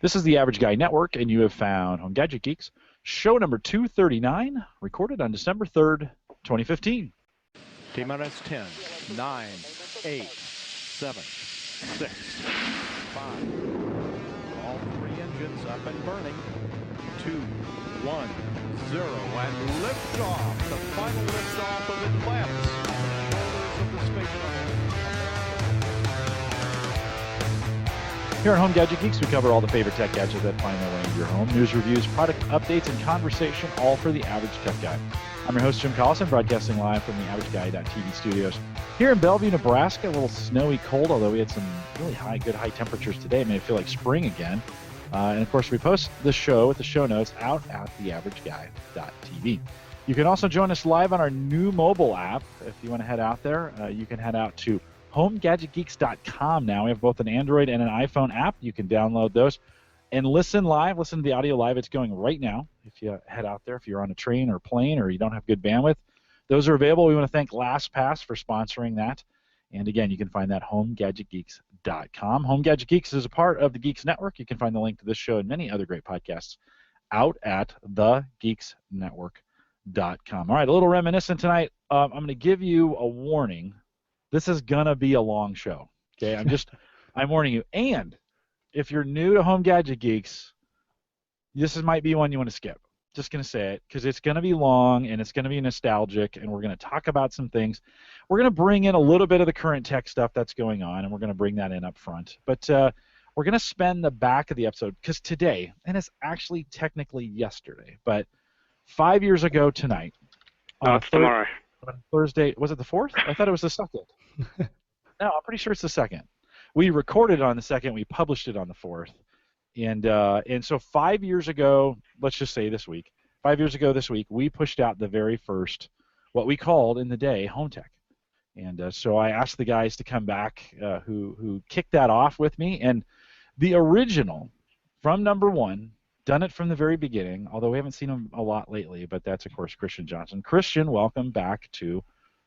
This is the Average Guy Network, and you have found Home Gadget Geeks, show number 239, recorded on December 3rd, 2015. T-minus 10, 9, 8, 7, 6, 5. All three engines up and burning. 2, 1, 0, and liftoff. The final liftoff of Atlantis on the shoulders of the space shuttle. Here on Home Gadget Geeks, we cover all the favorite tech gadgets that find their way into your home. News, reviews, product updates, and conversation, all for the average tech guy. I'm your host, Jim Collison, broadcasting live from the AverageGuy.tv studios. Here in Bellevue, Nebraska, a little snowy cold, although we had some really good high temperatures today. It made it feel like spring again. And, of course, we post the show with the show notes out at theaverageguy.tv. You can also join us live on our new mobile app. If you want to head out there, you can head out to HomeGadgetGeeks.com now. We have both an Android and an iPhone app. You can download those and listen to the audio live. It's going right now if you head out there. If you're on a train or plane or you don't have good bandwidth, those are available. We want to thank LastPass for sponsoring that. And again, you can find that at HomeGadgetGeeks.com. Home Gadget Geeks is a part of the Geeks Network. You can find the link to this show and many other great podcasts out at thegeeksnetwork.com. All right, a little reminiscent tonight. I'm going to give you a warning. This is going to be a long show, okay? I'm warning you. And if you're new to Home Gadget Geeks, might be one you want to skip. Just going to say it, because it's going to be long, and it's going to be nostalgic, and we're going to talk about some things. We're going to bring in a little bit of the current tech stuff that's going on, and we're going to bring that in up front. But we're going to spend the back of the episode, because today, and it's actually technically yesterday, but 5 years ago tonight. It's tomorrow. On Thursday, was it the 4th? I thought it was the 2nd. No, I'm pretty sure it's the 2nd. We recorded on the 2nd. We published it on the 4th. And so 5 years ago, let's just say this week, 5 years ago this week, we pushed out the very first, what we called in the day, Home Tech. And so I asked the guys to come back who kicked that off with me. And the original, from number one, done it from the very beginning, although we haven't seen him a lot lately, but that's, of course, Christian Johnson. Christian, welcome back to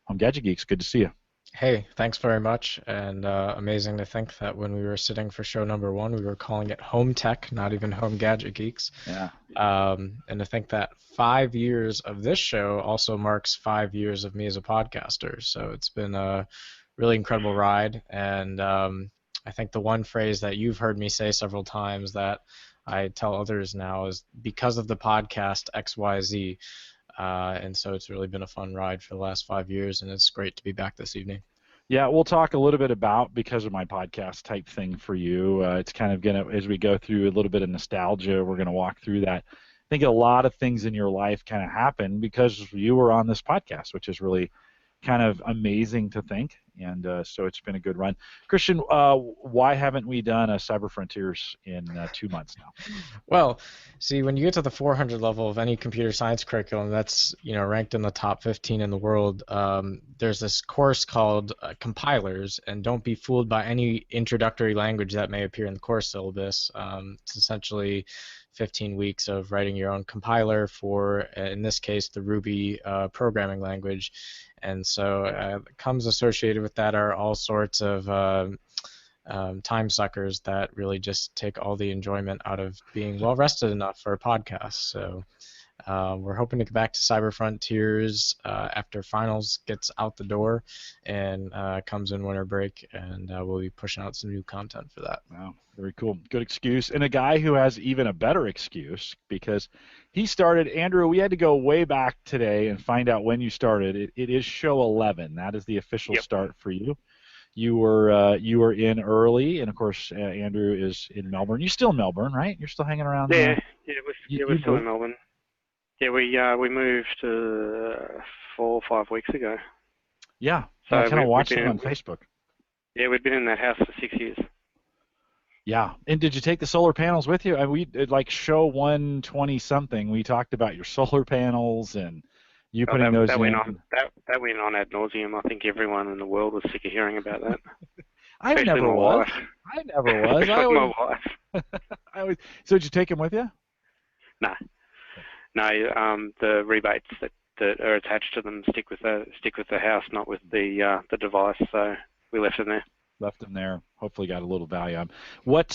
Home Gadget Geeks. Good to see you. Hey, thanks very much, and amazing to think that when we were sitting for show number one, we were calling it Home Tech, not even Home Gadget Geeks. Yeah. And to think that 5 years of this show also marks 5 years of me as a podcaster. So it's been a really incredible ride, and I think the one phrase that you've heard me say several times that I tell others now is because of the podcast XYZ. And so it's really been a fun ride for the last 5 years, and it's great to be back this evening. Yeah, we'll talk a little bit about because of my podcast type thing for you. It's kind of going to, as we go through a little bit of nostalgia, we're going to walk through that. I think a lot of things in your life kind of happened because you were on this podcast, which is really kind of amazing to think. And so it's been a good run. Christian, why haven't we done a Cyber Frontiers in 2 months now? Well, see, when you get to the 400 level of any computer science curriculum that's ranked in the top 15 in the world, there's this course called compilers, and don't be fooled by any introductory language that may appear in the course syllabus. It's essentially 15 weeks of writing your own compiler for, in this case, the Ruby programming language. And so comes associated with that are all sorts of time suckers that really just take all the enjoyment out of being well rested enough for a podcast. So we're hoping to get back to Cyber Frontiers after finals gets out the door and comes in winter break, and we'll be pushing out some new content for that. Wow, very cool. Good excuse. And a guy who has even a better excuse because he started, Andrew, we had to go way back today and find out when you started. It is show 11. That is the official start for you. You were in early, and of course Andrew is in Melbourne. You're still in Melbourne, right? You're still hanging around there? We're still in Melbourne. Yeah, we moved 4 or 5 weeks ago. Yeah, so I kind of watched it on Facebook. Yeah, we'd been in that house for 6 years. Yeah, and did you take the solar panels with you? We like show 120 something. We talked about your solar panels and you putting those in. That went on ad nauseum. I think everyone in the world was sick of hearing about that. I never was. My wife. So did you take them with you? No. No, the rebates that are attached to them stick with the house, not with the device. So we left them there. Left them there. Hopefully got a little value on 'em. What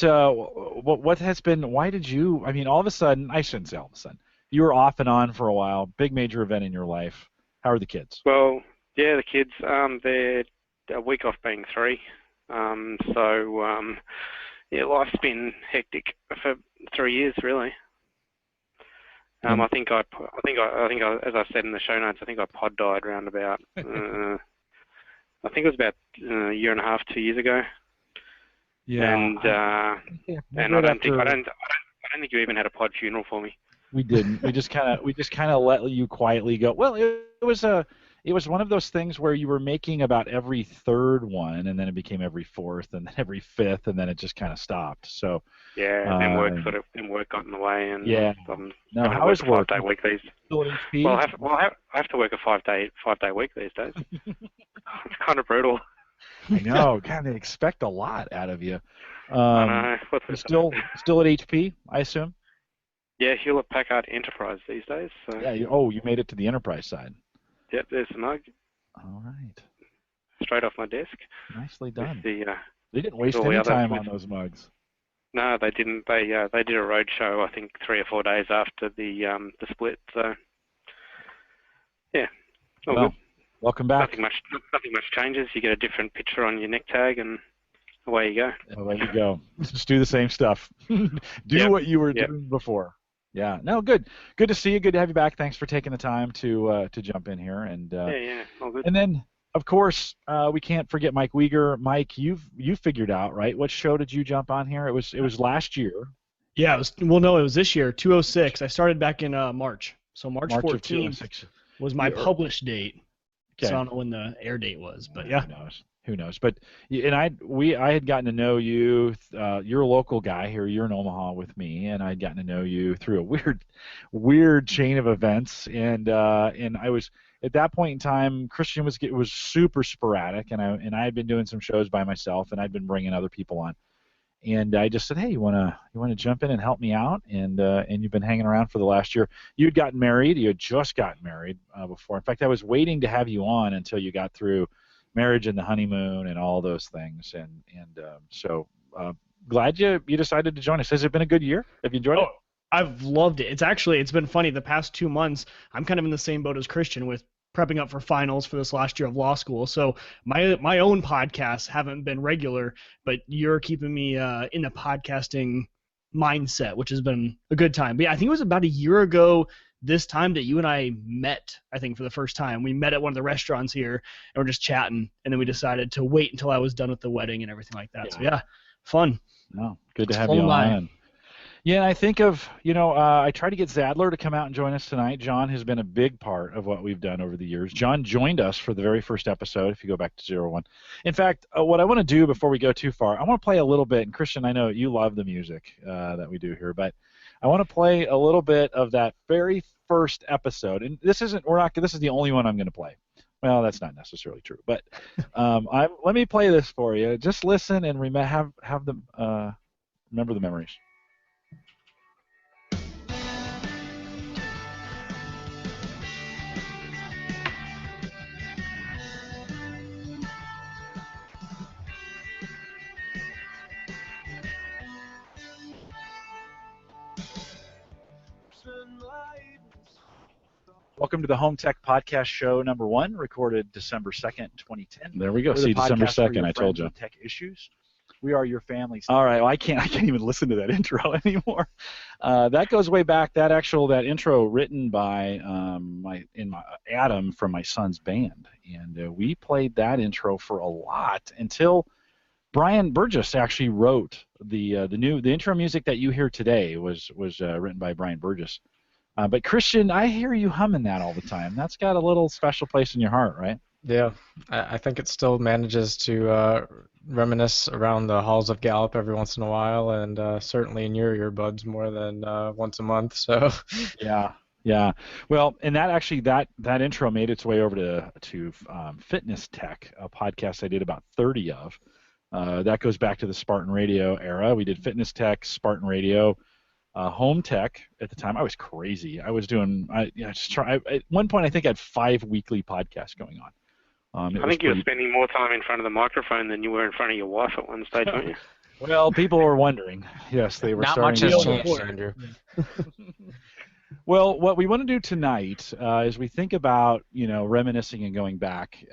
has been, why did you, I mean, all of a sudden, I shouldn't say all of a sudden, you were off and on for a while, big major event in your life. How are the kids? Well, yeah, the kids, they're a week off being 3. Yeah, life's been hectic for 3 years, really. I think I, as I said in the show notes, I think I pod died around about, I think it was about a year and a half, 2 years ago. Yeah. And I don't think you even had a pod funeral for me. We didn't. We just kind of let you quietly go. Well, it was one of those things where you were making about every third one, and then it became every fourth, and then every fifth, and then it just kind of stopped. So yeah, then work got in the way, and yeah. No, how is work? 5-day week these. Well, I have to work a 5-day week these days. It's kind of brutal. I know. God, they expect a lot out of you. I know. You're still at HP, I assume. Yeah, Hewlett Packard Enterprise these days. So. Yeah. You made it to the enterprise side. Yep, there's the mug. All right. Straight off my desk. Nicely done. They didn't waste any time on those mugs. No, they didn't. They did a road show, I think, 3 or 4 days after the split. So yeah. Well, welcome back. Nothing much changes. You get a different picture on your neck tag, and away you go. Away you go. Just do the same stuff. Do what you were doing before. Yeah. No, good. Good to see you. Good to have you back. Thanks for taking the time to jump in here. And yeah, all good. And then, of course, we can't forget Mike Weger. Mike, you figured out, right? What show did you jump on here? It was last year. Yeah, it was this year, 206. I started back in March. So March 14th was my published date. Okay. So I don't know when the air date was, but yeah. Who knows? But I had gotten to know you. You're a local guy here. You're in Omaha with me, and I'd gotten to know you through a weird chain of events. And I was at that point in time, Christian was super sporadic, and I had been doing some shows by myself, and I'd been bringing other people on. And I just said, hey, you wanna jump in and help me out? And you've been hanging around for the last year. You'd gotten married. You had just gotten married before. In fact, I was waiting to have you on until you got through marriage and the honeymoon and all those things, so glad you decided to join us. Has it been a good year? Have you enjoyed it? I've loved it. It's been funny. The past 2 months, I'm kind of in the same boat as Christian with prepping up for finals for this last year of law school. So my own podcasts haven't been regular, but you're keeping me in a podcasting mindset, which has been a good time. But yeah, I think it was about a year ago this time that you and I met, I think, for the first time. We met at one of the restaurants here, and we're just chatting, and then we decided to wait until I was done with the wedding and everything like that. Yeah. So, yeah, fun. No, good to have you on. Yeah, I think of, I tried to get Zadler to come out and join us tonight. John has been a big part of what we've done over the years. John joined us for the very first episode, if you go back to 01. In fact, what I want to do before we go too far, I want to play a little bit, and Christian, I know you love the music that we do here, but I want to play a little bit of that very first episode, and this is the only one I'm going to play. Well, that's not necessarily true, but let me play this for you. Just listen and remember the memories. Welcome to the Home Tech Podcast Show number 1, recorded December 2nd, 2010. There we go. See, December 2nd, I told you. Tech issues. We are your family. All right. Well, I can't even listen to that intro anymore. That goes way back. That intro written by Adam from my son's band, and we played that intro for a lot until Brian Burgess actually wrote the intro music that you hear today was written by Brian Burgess. But Christian, I hear you humming that all the time. That's got a little special place in your heart, right? Yeah, I think it still manages to reminisce around the halls of Gallup every once in a while, and certainly in your earbuds more than once a month. So. Yeah. Well, and that intro made its way over to Fitness Tech, a podcast I did about 30 of. That goes back to the Spartan Radio era. We did Fitness Tech, Spartan Radio. Home Tech at the time. I was crazy. I was doing. At one point, I think I had 5 weekly podcasts going on. I think you were spending more time in front of the microphone than you were in front of your wife at one stage, weren't you? Well, people were wondering. Yes, they were Not starting much to has wonder. changed, Andrew. Well, what we want to do tonight, as we think about, reminiscing and going back,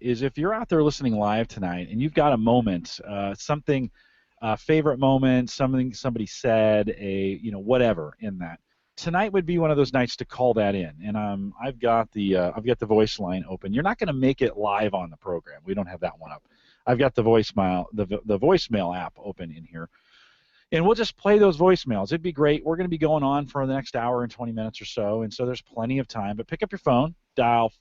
is if you're out there listening live tonight and you've got a moment, something, a favorite moment, something somebody said, whatever in that. Tonight would be one of those nights to call that in, and I've got the voice line open. You're not going to make it live on the program. We don't have that one up. I've got the voicemail app open in here. And we'll just play those voicemails. It'd be great. We're going to be going on for the next hour and 20 minutes or so, and so there's plenty of time. But pick up your phone, dial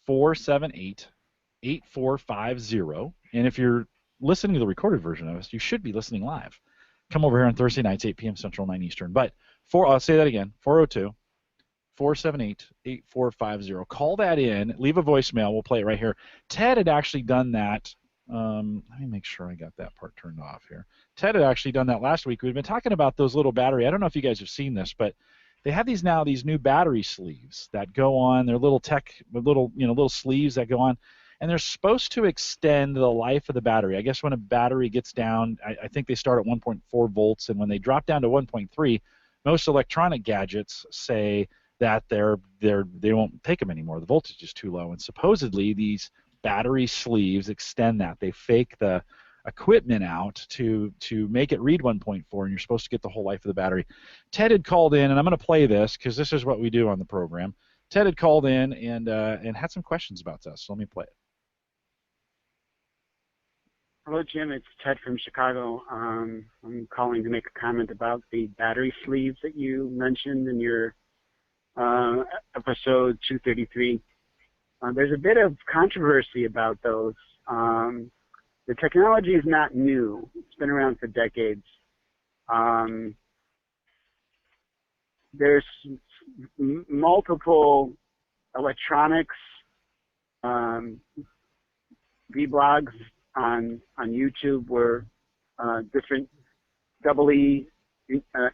402-478-8450, and if you're listening to the recorded version of us, you should be listening live. Come over here on Thursday nights, 8 p.m. Central, 9 Eastern. But I'll say that again, 402-478-8450. Call that in. Leave a voicemail. We'll play it right here. Ted had actually done that. Let me make sure I got that part turned off here. Ted had actually done that last week. We've been talking about those little battery. I don't know if you guys have seen this, but they have these new battery sleeves that go on. They're little little sleeves that go on, and they're supposed to extend the life of the battery. I guess when a battery gets down, I think they start at 1.4 volts, and when they drop down to 1.3, most electronic gadgets say that they won't take them anymore. The voltage is too low, and supposedly these battery sleeves extend that. They fake the equipment out to make it read 1.4, and you're supposed to get the whole life of the battery. Ted had called in, and I'm going to play this because this is what we do on the program. Ted had called in and had some questions about this, so let me play it. Hello, Jim. It's Ted from Chicago. I'm calling to make a comment about the battery sleeves that you mentioned in your episode 233. There's a bit of controversy about those. The technology is not new. It's been around for decades. There's multiple electronics vlogs on YouTube where different EE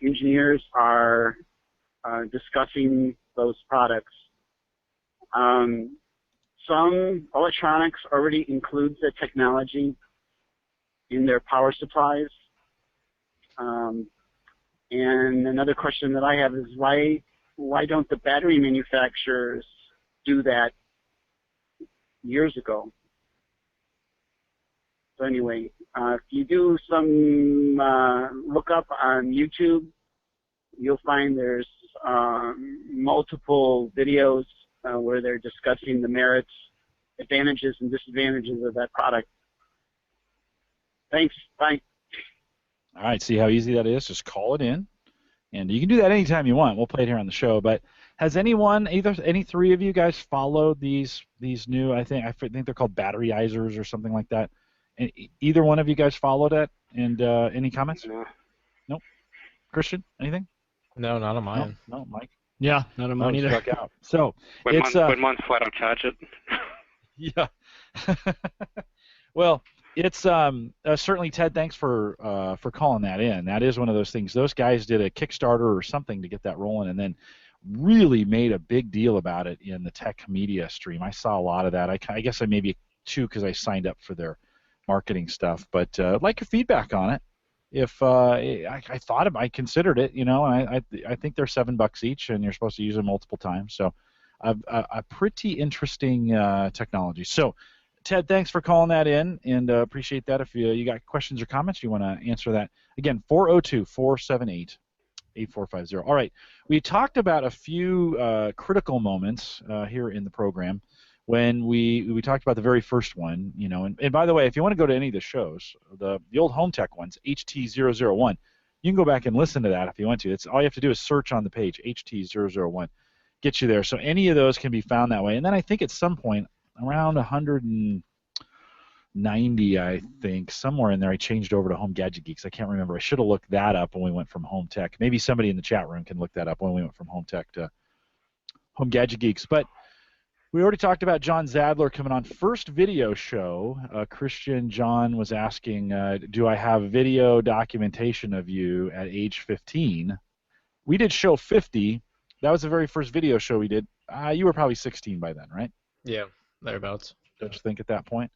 engineers are discussing those products. Some electronics already include the technology in their power supplies. And another question that I have is why don't the battery manufacturers do that years ago? So anyway, if you do some look up on YouTube, you'll find there's multiple videos where they're discussing the merits, advantages, and disadvantages of that product. Thanks. Bye. All right, see how easy that is? Just call it in, and you can do that anytime you want. We'll play it here on the show. But has any three of you guys followed these new? I think they're called batteryizers or something like that. And either one of you guys followed it? And any comments? No. Nope. Christian, anything? No, not on mine. No, Mike. Yeah, not on mine either. Struck out. So When it's mine's flat, I'll charge it. Yeah. Well, it's certainly, Ted, thanks for calling that in. That is one of those things. Those guys did a Kickstarter or something to get that rolling, and then really made a big deal about it in the tech media stream. I saw a lot of that. I guess I maybe two because I signed up for their marketing stuff. But I'd like your feedback on it. If I considered it, and I think they're $7 each, and you're supposed to use them multiple times. So a pretty interesting technology. So, Ted, thanks for calling that in, and appreciate that. If you got questions or comments, you want to answer that. Again, 402-478-8450. All right, we talked about a few critical moments here in the program when we talked about the very first one, and by the way, if you want to go to any of the shows, the old home tech ones, HT001, you can go back and listen to that if you want to. It's all you have to do is search on the page, HT001, get you there. So any of those can be found that way. And then I think at some point, around 190, I think, somewhere in there, I changed over to Home Gadget Geeks. I can't remember. I should have looked that up when we went from Home Tech. Maybe somebody in the chat room can look that up when we went from Home Tech to Home Gadget Geeks. But we already talked about John Zadler coming on. First video show, Christian John was asking, do I have video documentation of you at age 15? We did show 50. That was the very first video show we did. You were probably 16 by then, right? Yeah. thereabouts. Don't you think at that point?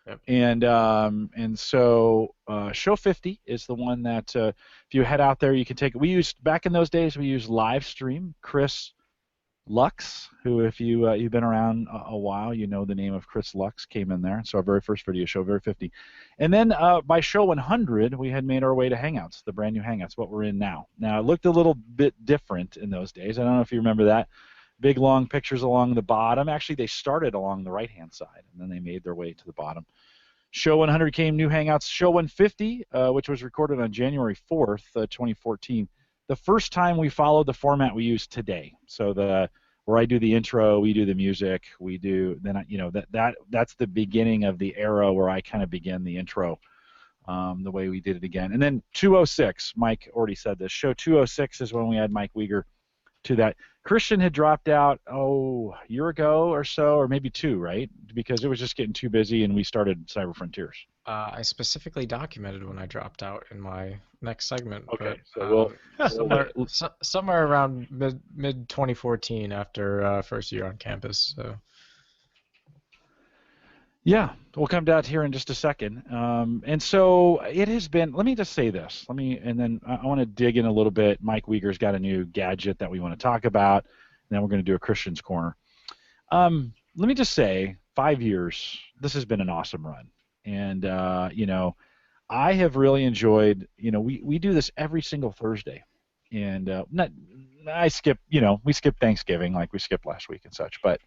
Yep. And so show 50 is the one that if you head out there, you can take. We used back in those days. We used live stream. Chris Lux, who if you've been around a while, you know the name of Chris Lux came in there. So our very first video show, very 50, and then by show 100, we had made our way to Hangouts, the brand new Hangouts, what we're in now. Now it looked a little bit different in those days. I don't know if you remember that. Big long pictures along the bottom. Actually, they started along the right-hand side, and then they made their way to the bottom. Show 100 came new Hangouts. Show 150, which was recorded on January 4th, 2014. The first time we followed the format we use today. So where I do the intro, we do the music, we do that's the beginning of the era where I kind of begin the intro, the way we did it again. And then 206, Mike already said this. Show 206 is when we had Mike Weger to that. Christian had dropped out a year ago or so, or maybe two, right? Because it was just getting too busy, and we started Cyber Frontiers. I specifically documented when I dropped out in my next segment. Okay, but, so somewhere around mid 2014 after first year on campus. So. Yeah, we'll come down here in just a second. And so it has been. Let me just say this. And then I want to dig in a little bit. Mike Weger's got a new gadget that we want to talk about. And then we're going to do a Christian's Corner. Let me just say, 5 years. This has been an awesome run. And I have really enjoyed. We do this every single Thursday, and we skip Thanksgiving like we skipped last week and such, but.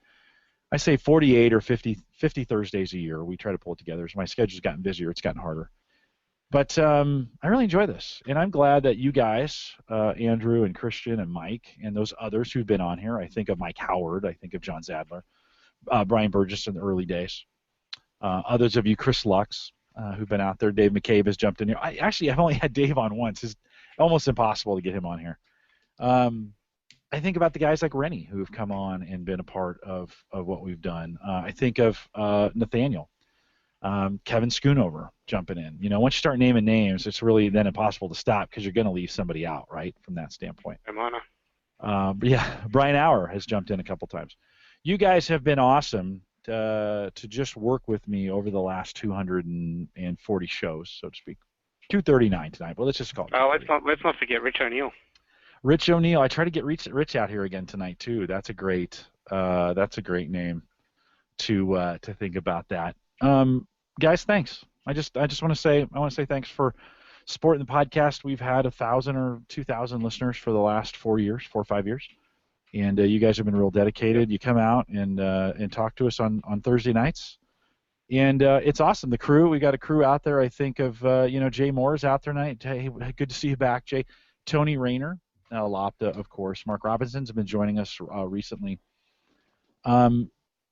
I say 48 or 50 Thursdays a year. We try to pull it together. As my schedule's gotten busier, it's gotten harder. But I really enjoy this, and I'm glad that you guys, Andrew and Christian and Mike, and those others who've been on here. I think of Mike Howard. I think of John Zadler, Brian Burgess in the early days. Others of you, Chris Lux, who've been out there. Dave McCabe has jumped in here. I've only had Dave on once. It's almost impossible to get him on here. I think about the guys like Rennie who have come on and been a part of what we've done. I think of Nathaniel, Kevin Schoonover jumping in. Once you start naming names, it's really then impossible to stop because you're going to leave somebody out, right, from that standpoint. Yeah, Brian Auer has jumped in a couple times. You guys have been awesome to just work with me over the last 240 shows, so to speak. 239 tonight, but let's just call it. Oh, let's not forget Rich O'Neill. Rich O'Neill. I try to get Rich out here again tonight too. That's a great name to think about that. Guys, thanks. I just want to say thanks for supporting the podcast. We've had 1,000 or 2,000 listeners for the last 4 or 5 years, and you guys have been real dedicated. You come out and talk to us on Thursday nights, and it's awesome. The crew, we got a crew out there. I think of Jay Moore's out there tonight. Hey, good to see you back, Jay. Tony Rayner. Lopta, of course. Mark Robinson's been joining us recently. I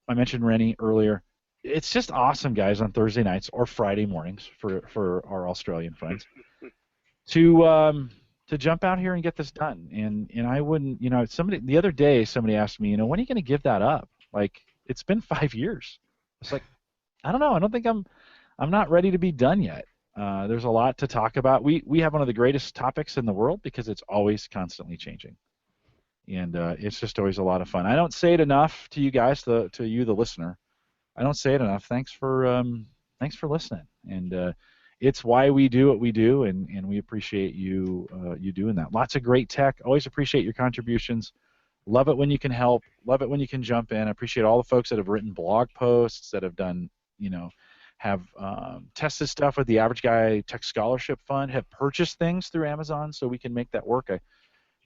mentioned Rennie earlier. It's just awesome, guys, on Thursday nights or Friday mornings for our Australian friends to jump out here and get this done. And I wouldn't, the other day somebody asked me, when are you going to give that up? Like, it's been 5 years. It's like, I don't know. I don't think I'm not ready to be done yet. There's a lot to talk about. We have one of the greatest topics in the world because it's always constantly changing, and it's just always a lot of fun. I don't say it enough to you guys, to you, the listener. I don't say it enough. Thanks for listening, and it's why we do what we do, and we appreciate you doing that. Lots of great tech. Always appreciate your contributions. Love it when you can help. Love it when you can jump in. I appreciate all the folks that have written blog posts, that have done, have tested stuff with the Average Guy Tech Scholarship Fund, have purchased things through Amazon so we can make that work. I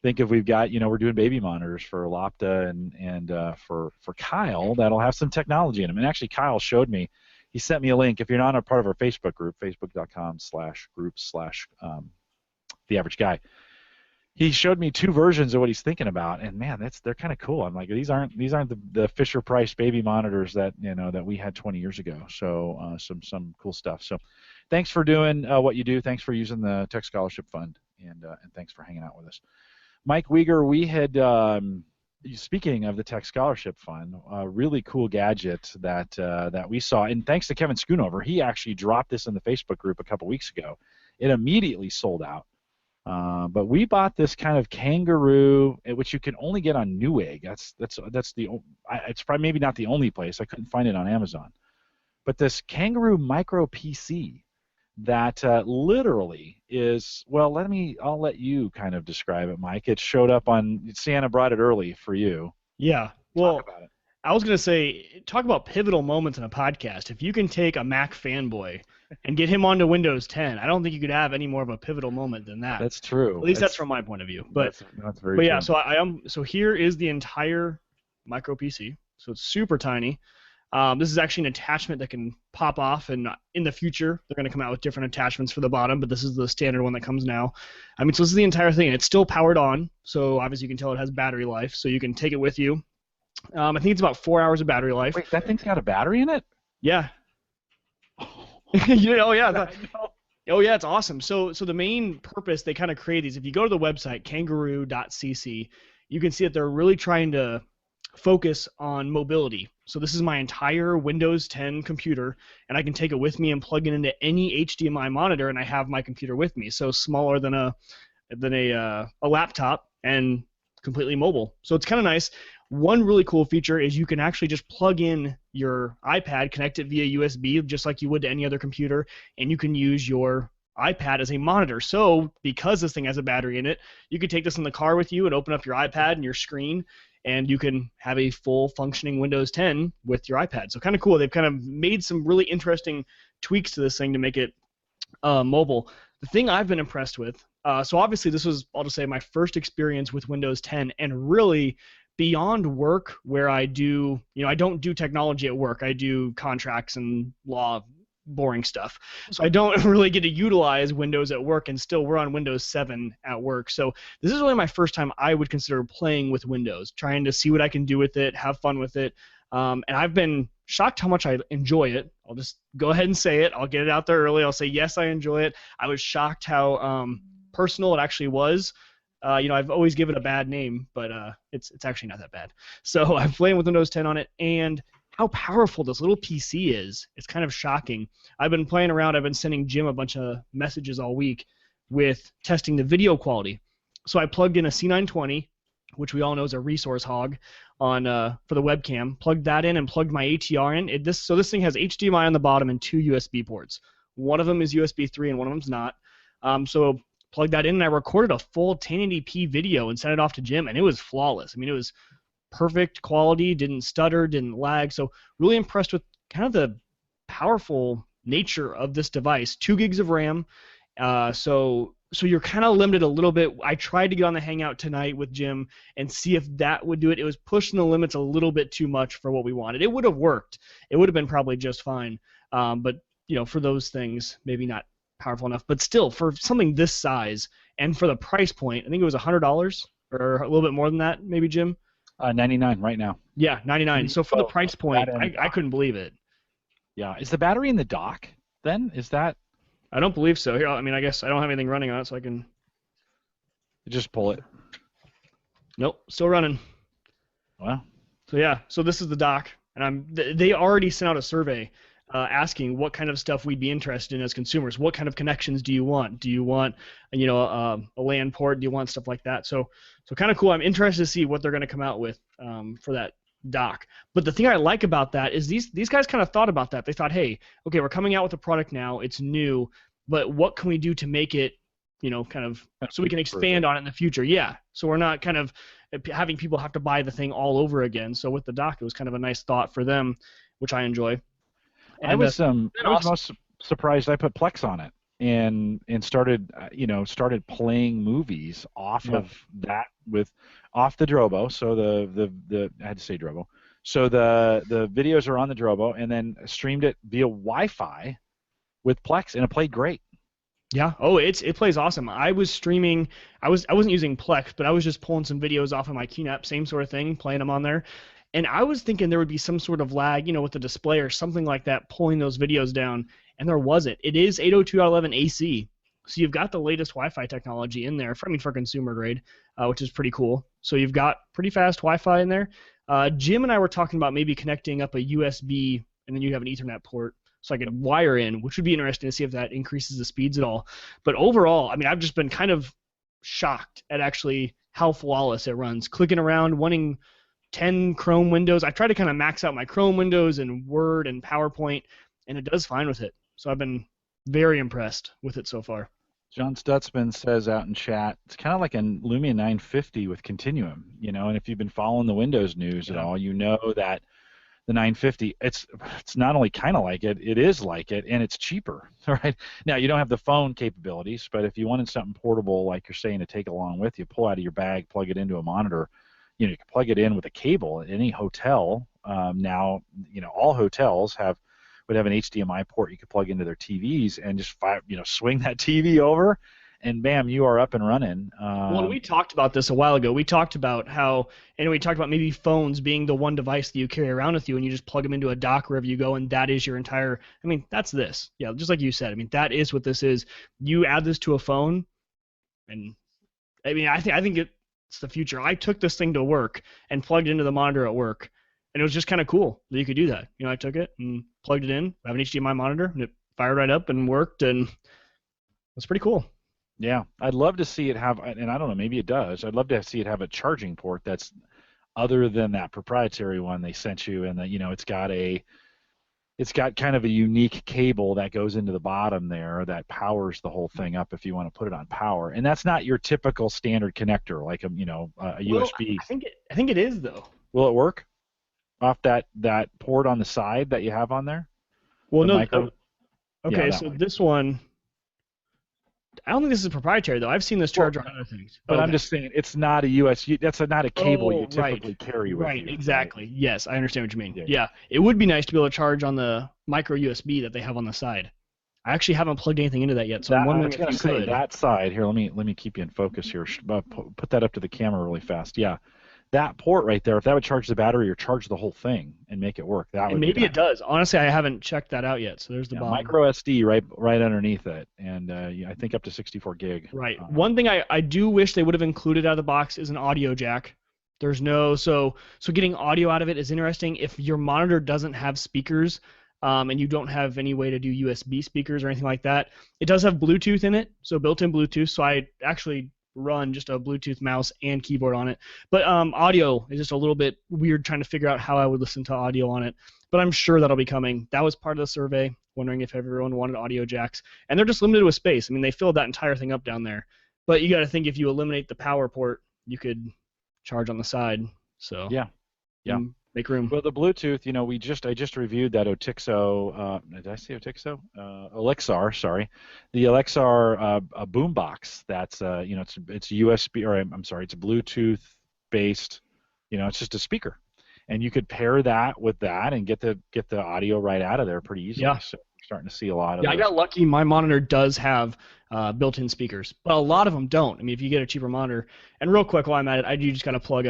think if we've got, we're doing baby monitors for Lopta and for Kyle that'll have some technology in them. And actually, Kyle showed me. He sent me a link. If you're not a part of our Facebook group, facebook.com/groups/The Average Guy, he showed me 2 versions of what he's thinking about, and man, they're kind of cool. I'm like, these aren't the Fisher Price baby monitors that that we had 20 years ago. So some cool stuff. So thanks for doing what you do. Thanks for using the Tech Scholarship Fund, and thanks for hanging out with us. Mike Weger, we had speaking of the Tech Scholarship Fund, a really cool gadget that we saw, and thanks to Kevin Schoonover, he actually dropped this in the Facebook group a couple weeks ago. It immediately sold out. But we bought this kind of Kangaroo, which you can only get on Newegg. It's probably maybe not the only place. I couldn't find it on Amazon. But this Kangaroo micro PC that literally is, well, I'll let you kind of describe it, Mike. It showed up on, Santa brought it early for you. Yeah. Well, Talk about it. I was going to say, talk about pivotal moments in a podcast. If you can take a Mac fanboy and get him onto Windows 10, I don't think you could have any more of a pivotal moment than that. That's true. At least that's from my point of view. But that's very but true. yeah, so here is the entire micro PC. So it's super tiny. This is actually an attachment that can pop off, and in the future they're going to come out with different attachments for the bottom, but this is the standard one that comes now. I mean, so this is the entire thing, and it's still powered on, so obviously you can tell it has battery life, so you can take it with you. I think it's about 4 hours of battery life. Wait, that thing's got a battery in it? Yeah. Oh yeah. Oh yeah, it's awesome. So the main purpose they kind of create these. If you go to the website kangaroo.cc, you can see that they're really trying to focus on mobility. So this is my entire Windows 10 computer, and I can take it with me and plug it into any HDMI monitor, and I have my computer with me. So smaller than a laptop and completely mobile. So it's kind of nice. One really cool feature is you can actually just plug in your iPad, connect it via USB, just like you would to any other computer, and you can use your iPad as a monitor. So because this thing has a battery in it, you can take this in the car with you and open up your iPad and your screen, and you can have a full functioning Windows 10 with your iPad. So kind of cool. They've kind of made some really interesting tweaks to this thing to make it mobile. The thing I've been impressed with, so obviously this was, I'll just say, my first experience with Windows 10, and really beyond work, where I do, I don't do technology at work. I do contracts and law, boring stuff. So I don't really get to utilize Windows at work, and still we're on Windows 7 at work. So this is really my first time I would consider playing with Windows, trying to see what I can do with it, have fun with it. And I've been shocked how much I enjoy it. I'll just go ahead and say it. I'll get it out there early. I'll say, yes, I enjoy it. I was shocked how personal it actually was. I've always given it a bad name, but it's actually not that bad. So I'm playing with Windows 10 on it, and how powerful this little PC is. It's kind of shocking. I've been playing around. I've been sending Jim a bunch of messages all week with testing the video quality. So I plugged in a C920, which we all know is a resource hog, on for the webcam. Plugged that in and plugged my ATR in. So this thing has HDMI on the bottom and 2 USB ports. One of them is USB 3 and one of them's not. So plugged that in, and I recorded a full 1080p video and sent it off to Jim, and it was flawless. I mean, it was perfect quality, didn't stutter, didn't lag. So really impressed with kind of the powerful nature of this device. 2 gigs of RAM. So you're kind of limited a little bit. I tried to get on the Hangout tonight with Jim and see if that would do it. It was pushing the limits a little bit too much for what we wanted. It would have worked. It would have been probably just fine. But for those things, maybe not powerful enough. But still, for something this size and for the price point, I think it was $100 or a little bit more than that, maybe, Jim. 99 right now. Yeah, 99. So for the price point, I couldn't believe it. Yeah. Is the battery in the dock then? Is that? I don't believe so. Here, I mean, I guess I don't have anything running on it, so I can just pull it. Nope, still running. Wow. So yeah, so this is the dock, and they already sent out a survey asking what kind of stuff we'd be interested in as consumers. What kind of connections do you want? Do you want, a LAN port? Do you want stuff like that? So kind of cool. I'm interested to see what they're going to come out with for that dock. But the thing I like about that is these guys kind of thought about that. They thought, hey, okay, we're coming out with a product now. It's new, but what can we do to make it, kind of so we can expand on it in the future? Yeah. So we're not kind of having people have to buy the thing all over again. So with the dock, it was kind of a nice thought for them, which I enjoy. And I was most surprised I put Plex on it and started playing movies off of that off the Drobo. So the I had to say Drobo. So the videos are on the Drobo, and then streamed it via Wi-Fi with Plex, and it played great. Yeah. Oh, it plays awesome. I was streaming. I wasn't using Plex, but I was just pulling some videos off of my QNAP, same sort of thing, playing them on there. And I was thinking there would be some sort of lag, with the display or something like that, pulling those videos down, and there wasn't. It is 802.11 AC, so you've got the latest Wi-Fi technology in there, for consumer grade, which is pretty cool. So you've got pretty fast Wi-Fi in there. Jim and I were talking about maybe connecting up a USB, and then you have an Ethernet port, so I could wire in, which would be interesting to see if that increases the speeds at all. But overall, I mean, I've just been kind of shocked at actually how flawless it runs. Clicking around, wanting 10 Chrome windows. I try to kind of max out my Chrome windows and Word and PowerPoint, and it does fine with it. So I've been very impressed with it so far. John Stutzman says out in chat, it's kind of like a Lumia 950 with Continuum, and if you've been following the Windows news at all, you know that the 950, it's not only kind of like it, it is like it, and it's cheaper, right? Now, you don't have the phone capabilities, but if you wanted something portable, like you're saying, to take along with you, pull out of your bag, plug it into a monitor, you can plug it in with a cable at any hotel. Now, all hotels would have an HDMI port you could plug into their TVs and just swing that TV over, and bam, you are up and running. Well, we talked about this a while ago. We talked about we talked about maybe phones being the one device that you carry around with you, and you just plug them into a dock wherever you go, and that is your entire. I mean, that's this. Yeah, just like you said. I mean, that is what this is. You add this to a phone, and I mean, I think it's the future. I took this thing to work and plugged it into the monitor at work, and it was just kind of cool that you could do that. I took it and plugged it in, I have an HDMI monitor, and it fired right up and worked, and it's pretty cool. Yeah, I'd love to see it have, and I don't know, maybe it does. I'd love to see it have a charging port that's other than that proprietary one they sent you, and that it's got kind of a unique cable that goes into the bottom there that powers the whole thing up if you want to put it on power. And that's not your typical standard connector like a USB. I think it is though. Will it work off that port on the side that you have on there? Well, no. Micro? Okay, Yeah, so one. This one. I don't think this is proprietary though. I've seen this charge on other things. But I'm just saying it's not a USB. That's not a cable you typically carry with you. Right, exactly. Right? Yes, I understand what you mean. Yeah. Yeah, it would be nice to be able to charge on the micro USB that they have on the side. I actually haven't plugged anything into that yet, so I'm wondering if you could. That side here. Let me keep you in focus here. Put that up to the camera really fast. Yeah. That port right there, if that would charge the battery or charge the whole thing and make it work, that would maybe it does. Honestly, I haven't checked that out yet. So there's the bottom. Micro SD right underneath it, and I think up to 64 gig. Right. One thing I do wish they would have included out of the box is an audio jack. There's no so getting audio out of it is interesting. If your monitor doesn't have speakers, and you don't have any way to do USB speakers or anything like that, it does have Bluetooth in it, so built-in Bluetooth. So I actually run just a Bluetooth mouse and keyboard on it, but audio is just a little bit weird trying to figure out how I would listen to audio on it, but I'm sure that'll be coming. That was part of the survey, wondering if everyone wanted audio jacks, and they're just limited with space. I mean, they filled that entire thing up down there, but you got to think if you eliminate the power port, you could charge on the side. So yeah, make room. Well, the Bluetooth, I just reviewed that Otixo. Did I say Otixo? Elixar, sorry, the Elixar boombox. That's it's USB, or I'm sorry, it's Bluetooth based. It's just a speaker, and you could pair that with that and get the audio right out of there pretty easily. Yeah. So we're starting to see a lot of. Yeah, I got lucky. My monitor does have built-in speakers, but a lot of them don't. I mean, if you get a cheaper monitor, and real quick while I'm at it, you just got to plug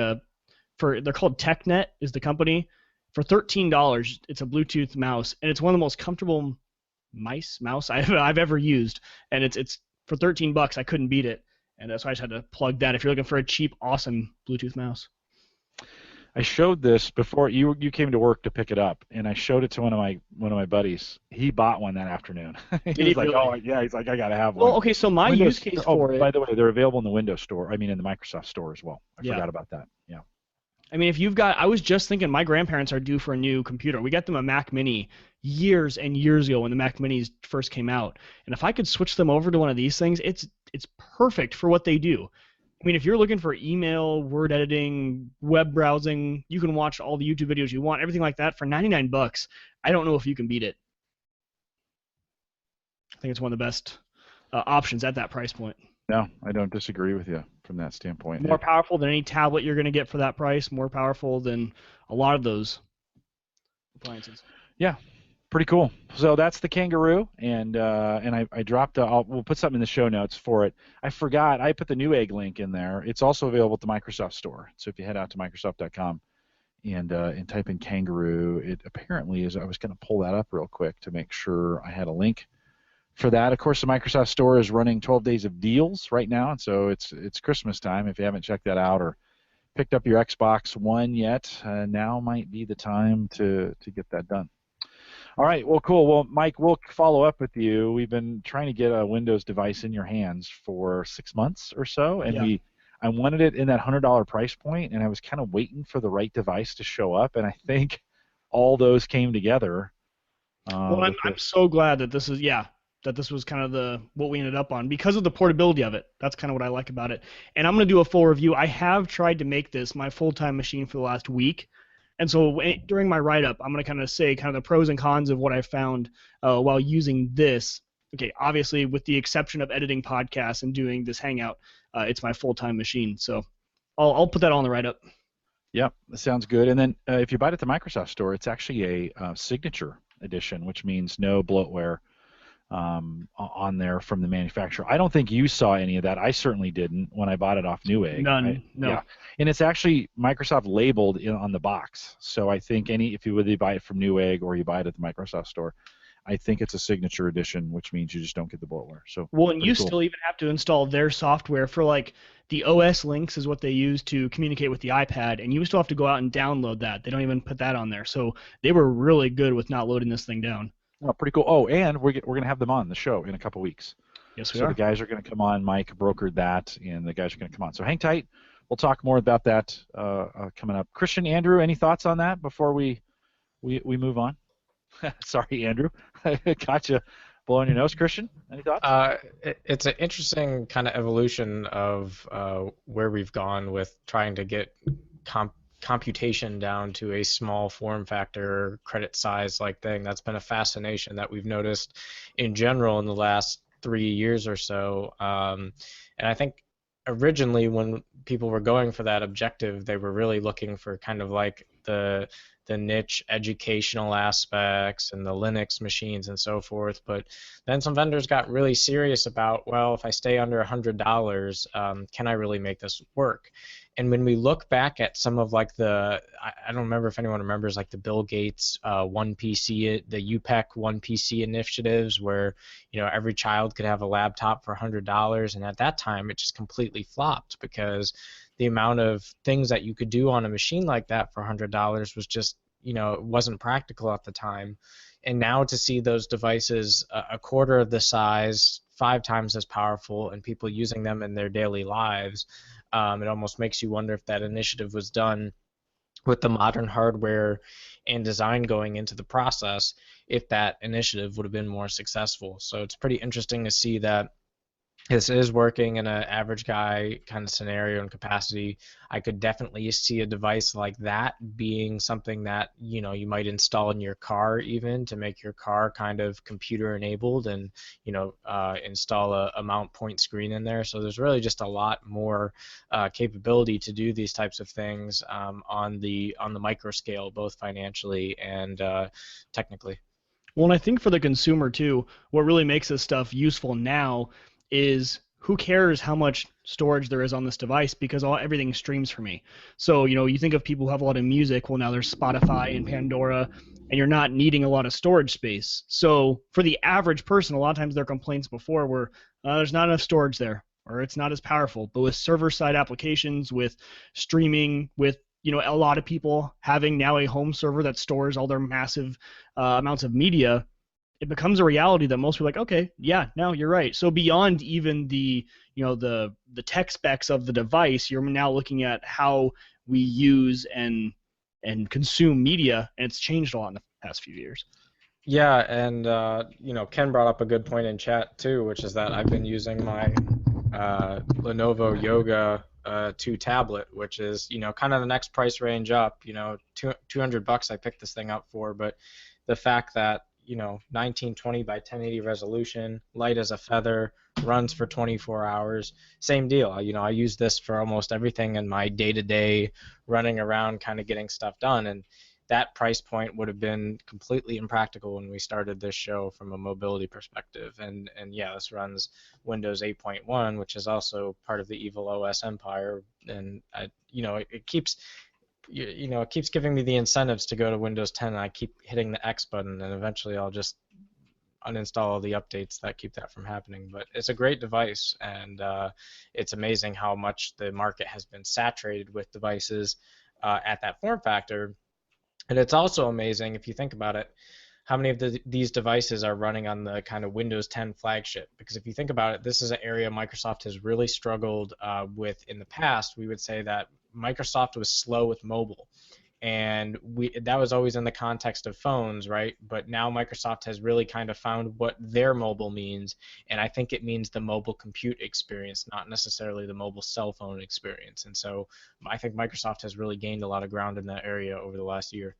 they're called TechNet is the company. For $13, it's a Bluetooth mouse, and it's one of the most comfortable mouse I've ever used. And it's for $13, I couldn't beat it, and that's why I just had to plug that. If you're looking for a cheap, awesome Bluetooth mouse. I showed this before you came to work to pick it up, and I showed it to one of my buddies. He bought one that afternoon. He was like, really? "Oh yeah," he's like, "I gotta have one." Well, okay, so my use case for it. By the way, they're available in the Windows Store. I mean, in the Microsoft Store as well. I Yeah. forgot about that. Yeah. I mean, I was just thinking my grandparents are due for a new computer. We got them a Mac Mini years and years ago when the Mac Minis first came out. And if I could switch them over to one of these things, it's perfect for what they do. I mean, if you're looking for email, word editing, web browsing, you can watch all the YouTube videos you want, everything like that for $99. I don't know if you can beat it. I think it's one of the best options at that price point. No, I don't disagree with you from that standpoint. More powerful than any tablet you're going to get for that price. More powerful than a lot of those appliances. Yeah, pretty cool. So that's the Kangaroo, and I dropped. We'll put something in the show notes for it. I forgot. I put the Newegg link in there. It's also available at the Microsoft Store. So if you head out to Microsoft.com and type in Kangaroo, it apparently is. I was going to pull that up real quick to make sure I had a link for that. Of course, the Microsoft Store is running 12 days of deals right now, and so it's Christmas time. If you haven't checked that out or picked up your Xbox One yet, now might be the time to get that done. All right. Well, cool. Well, Mike, we'll follow up with you. We've been trying to get a Windows device in your hands for 6 months or so, and Yeah. I wanted it in that $100 price point, and I was kind of waiting for the right device to show up, and I think all those came together. Well, I'm so glad that this is that this was kind of what we ended up on because of the portability of it. That's kind of what I like about it. And I'm going to do a full review. I have tried to make this my full-time machine for the last week. And so during my write-up, I'm going to kind of say kind of the pros and cons of what I found while using this. Okay, obviously with the exception of editing podcasts and doing this Hangout, it's my full-time machine. So I'll put that on the write-up. Yep, that sounds good. And then if you buy it at the Microsoft Store, it's actually a signature edition, which means no bloatware on there from the manufacturer. I don't think you saw any of that. I certainly didn't when I bought it off Newegg. None, no. Yeah, and it's actually Microsoft labeled on the box. So I think if you whether you buy it from Newegg or you buy it at the Microsoft Store, I think it's a signature edition, which means you just don't get the bloatware. So well, and you still even have to install their software for like the OS links is what they use to communicate with the iPad, and you still have to go out and download that. They don't even put that on there. So they were really good with not loading this thing down. Oh, pretty cool. Oh, and we're going to have them on the show in a couple weeks. Yes, we are. So the guys are going to come on. Mike brokered that, and the guys are going to come on. So hang tight. We'll talk more about that coming up. Christian, Andrew, any thoughts on that before we move on? Sorry, Andrew. Gotcha. Blowing your nose, Christian. Any thoughts? It's an interesting kind of evolution of where we've gone with trying to get computation down to a small form factor credit size like thing. That's been a fascination that we've noticed in general in the last 3 years or so. And I think originally when people were going for that objective, they were really looking for kind of like the niche educational aspects and the Linux machines and so forth. But then some vendors got really serious about, well, if I stay under $100, can I really make this work? And when we look back at some of like I don't remember if anyone remembers like the Bill Gates One PC, the UPEC One PC initiatives where, every child could have a laptop for $100, and at that time it just completely flopped because the amount of things that you could do on a machine like that for $100 was just, it wasn't practical at the time. And now to see those devices a quarter of the size, 5 times as powerful, and people using them in their daily lives, it almost makes you wonder if that initiative was done with the modern hardware and design going into the process, if that initiative would have been more successful. So it's pretty interesting to see that this is working in an average guy kind of scenario and capacity. I could definitely see a device like that being something that you might install in your car even to make your car kind of computer enabled and install a mount point screen in there. So there's really just a lot more capability to do these types of things on the micro scale, both financially and technically. Well, and I think for the consumer too, what really makes this stuff useful now is who cares how much storage there is on this device because everything streams for me. So, you think of people who have a lot of music. Well, now there's Spotify and Pandora, and you're not needing a lot of storage space. So for the average person, a lot of times their complaints before were there's not enough storage there or it's not as powerful. But with server-side applications, with streaming, with a lot of people having now a home server that stores all their massive amounts of media, it becomes a reality that most people are like, okay, yeah, no, you're right. So beyond even the tech specs of the device, you're now looking at how we use and consume media, and it's changed a lot in the past few years. Yeah, and Ken brought up a good point in chat too, which is that I've been using my Lenovo Yoga 2 tablet, which is kind of the next price range up. $200 I picked this thing up for, but the fact that 1920 by 1080 resolution, light as a feather, runs for 24 hours. Same deal. I use this for almost everything in my day-to-day running around kind of getting stuff done, and that price point would have been completely impractical when we started this show from a mobility perspective. And yeah, this runs Windows 8.1, which is also part of the evil OS empire, and it keeps it keeps giving me the incentives to go to Windows 10, and I keep hitting the X button, and eventually I'll just uninstall all the updates that keep that from happening. But it's a great device, and it's amazing how much the market has been saturated with devices at that form factor. And it's also amazing, if you think about it, how many of these devices are running on the kind of Windows 10 flagship? Because if you think about it, this is an area Microsoft has really struggled with in the past. We would say that Microsoft was slow with mobile. And that was always in the context of phones, right? But now Microsoft has really kind of found what their mobile means, and I think it means the mobile compute experience, not necessarily the mobile cell phone experience. And so I think Microsoft has really gained a lot of ground in that area over the last year.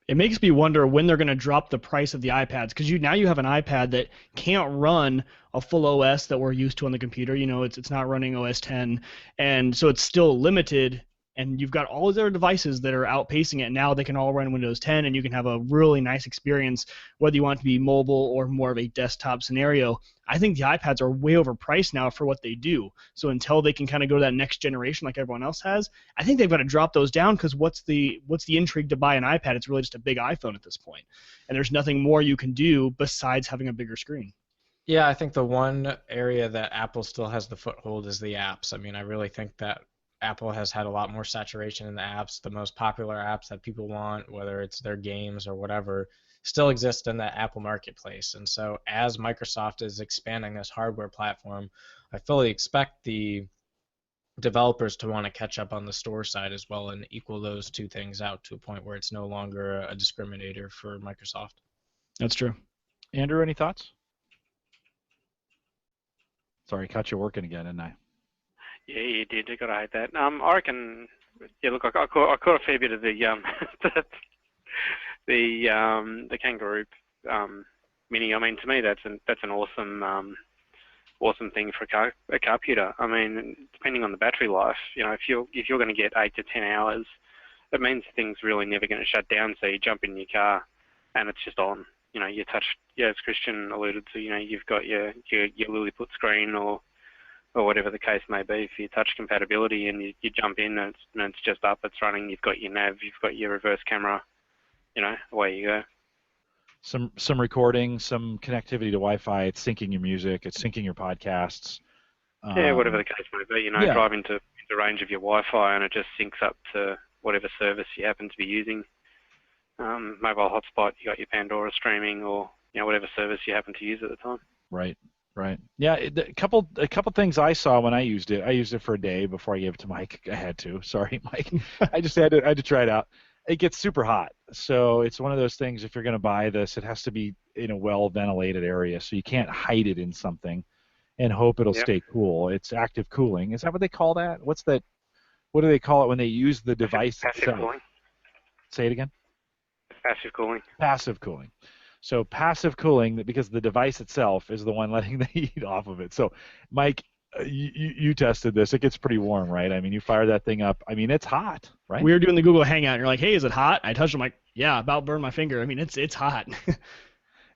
It makes me wonder when they're going to drop the price of the iPads, because now you have an iPad that can't run a full OS that we're used to on the computer. It's not running OS 10, and so it's still limited. And you've got all these other devices that are outpacing it. Now they can all run Windows 10, and you can have a really nice experience, whether you want it to be mobile or more of a desktop scenario. I think the iPads are way overpriced now for what they do. So until they can kind of go to that next generation like everyone else has, I think they've got to drop those down, because what's the intrigue to buy an iPad? It's really just a big iPhone at this point. And there's nothing more you can do besides having a bigger screen. Yeah, I think the one area that Apple still has the foothold is the apps. I mean, I really think that Apple has had a lot more saturation in the apps. The most popular apps that people want, whether it's their games or whatever, still exist in the Apple marketplace. And so as Microsoft is expanding this hardware platform, I fully expect the developers to want to catch up on the store side as well and equal those two things out to a point where it's no longer a discriminator for Microsoft. That's true. Andrew, any thoughts? Sorry, caught you working again, didn't I? Yeah, you did. You gotta hate that. I reckon. Yeah, look, I caught a fair bit of the the Kangaroo Mini. I mean, to me, that's an awesome awesome thing for a car computer. I mean, depending on the battery life, if you're going to get 8 to 10 hours, it means the thing's really never going to shut down. So you jump in your car, and it's just on. You touch. Yeah, as Christian alluded to, you've got your Lilliput screen or whatever the case may be for your touch compatibility, and you jump in and it's just up, it's running, you've got your nav, you've got your reverse camera, away you go. Some recording, some connectivity to Wi-Fi, it's syncing your music, it's syncing your podcasts. Yeah, whatever the case may be, yeah. Drive into range of your Wi-Fi and it just syncs up to whatever service you happen to be using. Mobile hotspot, you got your Pandora streaming or whatever service you happen to use at the time. Right. Yeah, a couple things I saw when I used it. I used it for a day before I gave it to Mike. I had to. Sorry, Mike. I just had to try it out. It gets super hot, so it's one of those things. If you're going to buy this, it has to be in a well-ventilated area, so you can't hide it in something and hope it'll stay cool. It's active cooling. Is that what they call that? What do they call it when they use the device passive itself? Cooling. Say it again. Passive cooling. Passive cooling. So passive cooling, because the device itself is the one letting the heat off of it. So, Mike, you tested this. It gets pretty warm, right? I mean, you fire that thing up. I mean, it's hot, right? We were doing the Google Hangout, and you're like, hey, is it hot? I touched it, I'm like, yeah, about burned my finger. I mean, it's hot.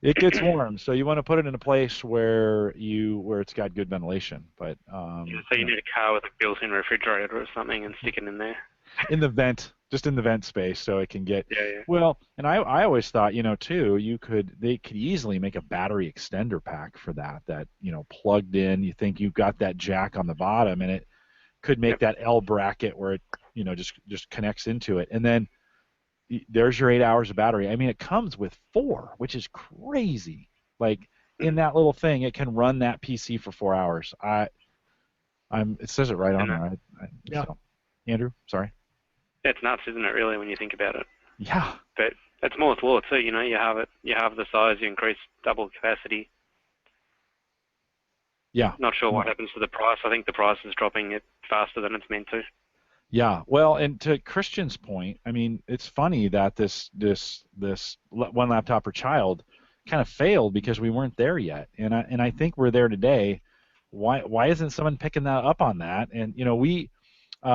It gets warm, so you want to put it in a place where it's got good ventilation. But so you need a car with a built-in refrigerator or something and stick it in there. In the vent, just in the vent space, so it can get. Yeah. Well, and I always thought, too, they could easily make a battery extender pack for that plugged in. You think you've got that jack on the bottom, and it could make that L bracket where it just connects into it, and then there's your 8 hours of battery. I mean, it comes with 4, which is crazy. Like in that little thing, it can run that PC for 4 hours. It says it right on there. Yeah. So, Andrew, sorry. It's nuts, isn't it? Really, when you think about it. Yeah. But it's Moore's law too. You have the size, you increase double capacity. Yeah. Not sure what happens to the price. I think the price is dropping it faster than it's meant to. Yeah, well, and to Christian's point, I mean, it's funny that this one laptop per child kind of failed because we weren't there yet, and I think we're there today. Why isn't someone picking that up on that? And we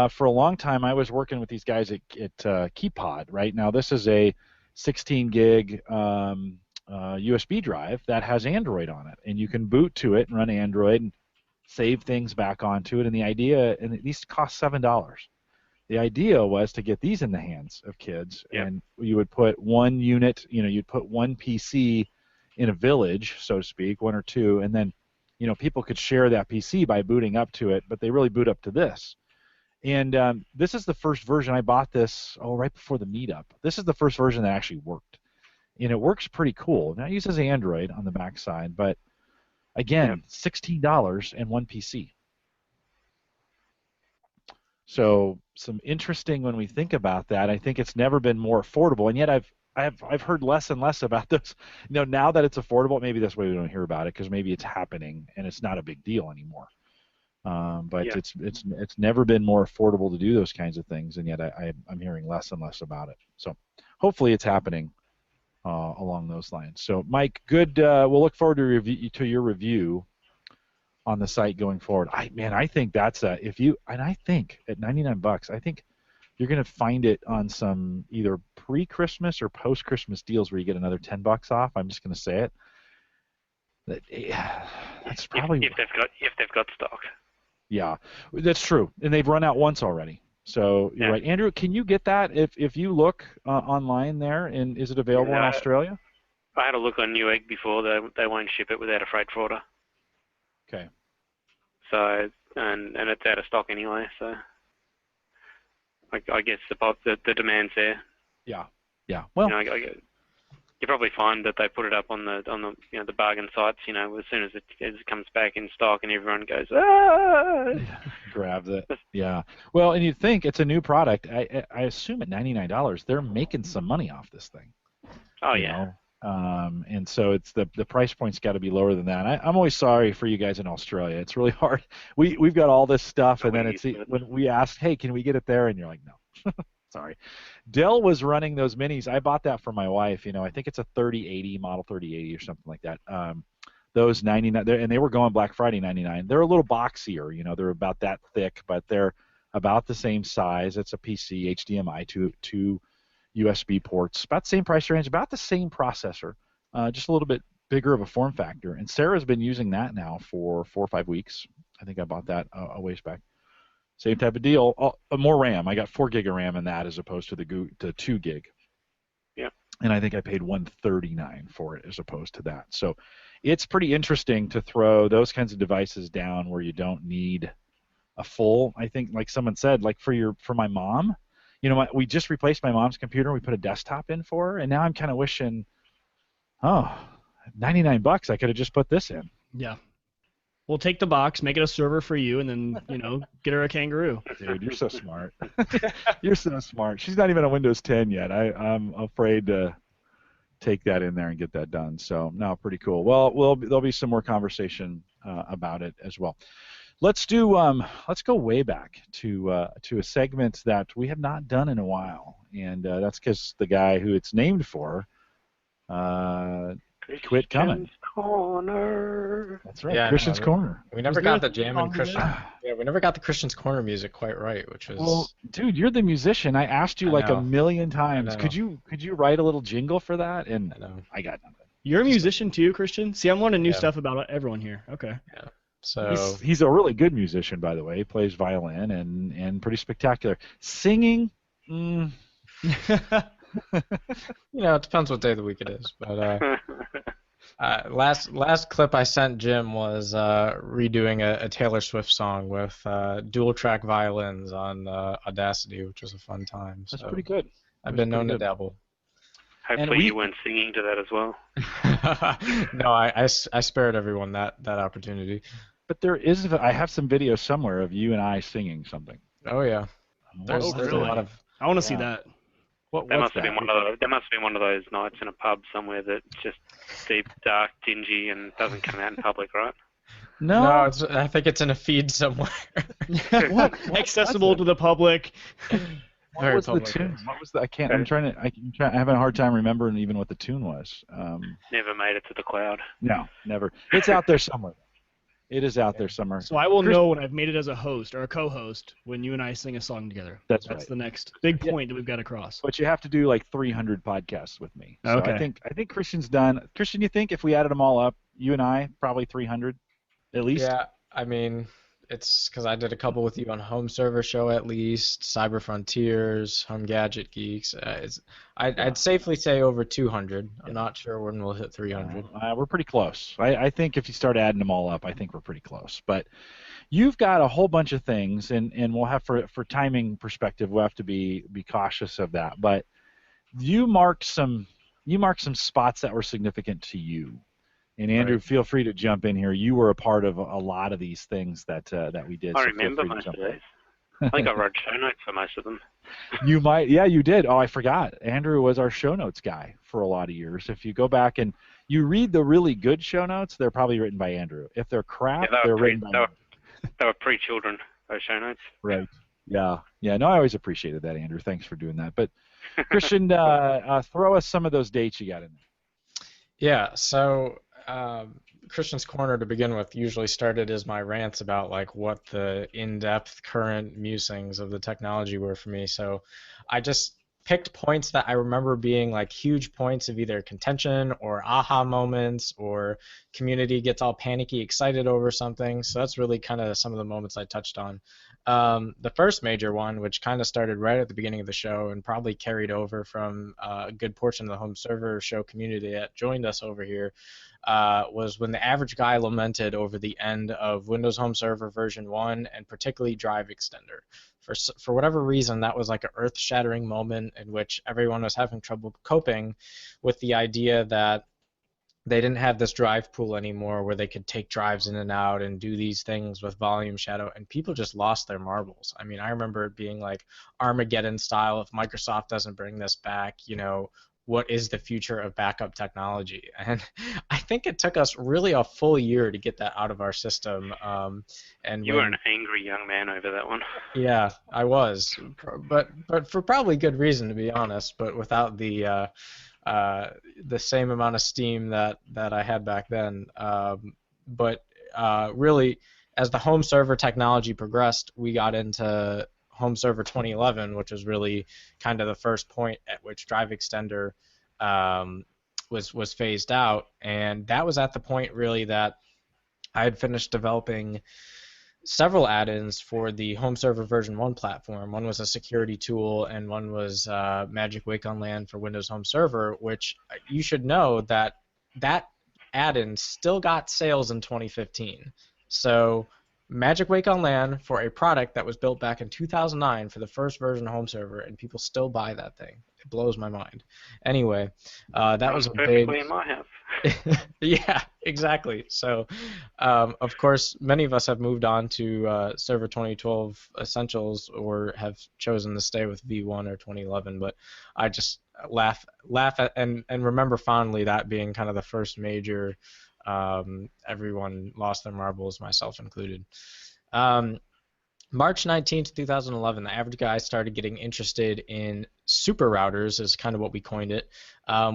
for a long time I was working with these guys at KeyPod. Right now, this is a 16 gig USB drive that has Android on it, and you can boot to it and run Android and save things back onto it. And the idea, and these cost $7. The idea was to get these in the hands of kids, and you would put one unit, you'd put one PC in a village, so to speak, one or two, and then, people could share that PC by booting up to it, but they really boot up to this. And this is the first version. I bought this, right before the meetup. This is the first version that actually worked. and it works pretty cool. Now it uses Android on the backside, but again, $16 and one PC. So some interesting when we think about that. I think it's never been more affordable, and yet I've heard less and less about this. Now that it's affordable, maybe that's why we don't hear about it, because maybe it's happening and it's not a big deal anymore. But it's never been more affordable to do those kinds of things, and yet I'm hearing less and less about it. So hopefully it's happening along those lines. So Mike, good. We'll look forward to your review on the site going forward. I think that's I think at $99, I think you're going to find it on some either pre-Christmas or post-Christmas deals where you get another $10 off. I'm just going to say it. That's probably if they've got stock. Yeah, that's true, and they've run out once already. So you're right, Andrew. Can you get that if you look online there? And is it available in Australia? I had a look on Newegg before. They won't ship it without a freight forwarder. Okay. So and it's out of stock anyway. So I guess the demand's there. Yeah. Well, you probably find that they put it up on the the bargain sites. As soon as it comes back in stock, and everyone goes grabs it. Yeah. Well, and you'd think it's a new product. I assume at $99 they're making some money off this thing. Oh yeah. And so it's the price point's got to be lower than that. I'm always sorry for you guys in Australia. It's really hard. We've got all this stuff, and then when we ask, hey, can we get it there? And you're like, no. Sorry. Dell was running those minis. I bought that for my wife. I think it's a 3080, model 3080 or something like that. Those 99, and they were going Black Friday 99. They're a little boxier. They're about that thick, but they're about the same size. It's a PC, HDMI, two USB ports, about the same price range, about the same processor, just a little bit bigger of a form factor. And Sarah's been using that now for 4 or 5 weeks. I think I bought that a ways back. Same type of deal. More RAM. I got 4 gig of RAM in that as opposed to the 2 gig. Yeah. And I think I paid $139 for it as opposed to that. So it's pretty interesting to throw those kinds of devices down where you don't need a full. I think, like someone said, like for my mom. We just replaced my mom's computer. We put a desktop in for her, and now I'm kind of wishing, $99. I could have just put this in. Yeah. We'll take the box, make it a server for you, and then, get her a Kangaroo. Dude, you're so smart. You're so smart. She's not even on Windows 10 yet. I'm afraid to take that in there and get that done. So, no, pretty cool. Well, there'll be some more conversation about it as well. Let's go way back to a segment that we have not done in a while, and that's because the guy who it's named for quit coming. Corner. That's right. Christian's Corner. We never got the jam and Christian. Yeah, we never got the Christian's Corner music quite right, which was. Well, dude, you're the musician. I asked you like a million times. Could you write a little jingle for that? And I got nothing. You're a musician too, Christian. See, I'm learning new stuff about everyone here. Okay. Yeah. So he's a really good musician, by the way. He plays violin and pretty spectacular. Singing, it depends what day of the week it is. But last clip I sent Jim was redoing a Taylor Swift song with dual track violins on Audacity, which was a fun time. That's pretty good. I've been known to dabble. Hopefully you weren't singing to that as well. No, I spared everyone that opportunity. But I have some videos somewhere of you and I singing something. Oh yeah. There's really? a lot of. I want to see that. There must have been one of those nights in a pub somewhere that's just deep, dark, dingy, and doesn't come out in public, right? No, I think it's in a feed somewhere. Accessible to the public. What was the tune? What was the? I'm having a hard time remembering even what the tune was. Never made it to the cloud. No, never. It's out there somewhere. It is out there somewhere. So I will know when I've made it as a host or a co-host when you and I sing a song together. That's right. The next big point that we've got across. But you have to do like 300 podcasts with me. So okay. I think Christian's done. Christian, you think if we added them all up, you and I, probably 300 at least? Yeah, I mean, it's because I did a couple with you on Home Server Show at least, Cyber Frontiers, Home Gadget Geeks. I'd safely say over 200. I'm not sure when we'll hit 300. We're pretty close. I think if you start adding them all up, I think we're pretty close. But you've got a whole bunch of things, and we'll have, for timing perspective, we'll have to be cautious of that. But you marked some some spots that were significant to you. And Andrew, Right. feel free to jump in here. You were a part of a lot of these things that we did. I so remember feel free to most of jump in. those. I think I wrote show notes for most of them. You might, yeah, you did. Oh, I forgot. Andrew was our show notes guy for a lot of years. If you go back and you read the really good show notes, they're probably written by Andrew. If they're crap, Yeah, they're written by Andrew. They were pre-children, those show notes. Right. Yeah. Yeah. No, I always appreciated that, Andrew. Thanks for doing that. But Christian, throw us some of those dates you got in there. Yeah, so Christian's Corner to begin with usually started as my rants about like what the in-depth current musings of the technology were for me. So I just picked points that I remember being like huge points of either contention or aha moments or community gets all panicky excited over something. So that's really kind of some of the moments I touched on. The first major one, which kind of started right at the beginning of the show and probably carried over from a good portion of the home server show community that joined us over here, was when the average guy lamented over the end of Windows Home Server version 1 and particularly Drive Extender. For whatever reason, that was like an earth-shattering moment in which everyone was having trouble coping with the idea that they didn't have this drive pool anymore where they could take drives in and out and do these things with volume shadow, and people just lost their marbles. I mean, I remember it being like Armageddon style. If Microsoft doesn't bring this back, what is the future of backup technology? And I think it took us really a full year to get that out of our system. And You were an angry young man over that one. Yeah, I was, but for probably good reason, to be honest. But without the same amount of steam that I had back then. But really, as the home server technology progressed, we got into Home Server 2011, which was really kind of the first point at which Drive Extender was phased out, and that was at the point really that I had finished developing several add-ins for the Home Server version 1 platform. One was a security tool, and one was Magic Wake on LAN for Windows Home Server, which you should know that add-in still got sales in 2015. So Magic Wake on LAN for a product that was built back in 2009 for the first version of Home Server, and people still buy that thing. It blows my mind. Anyway, that was a perfectly big... in my house. Yeah, exactly. So, of course, many of us have moved on to Server 2012 Essentials or have chosen to stay with V1 or 2011. But I just laugh at and remember fondly that being kind of the first major. Everyone lost their marbles, myself included. March 19th, 2011, the average guy started getting interested in super routers, is kind of what we coined it,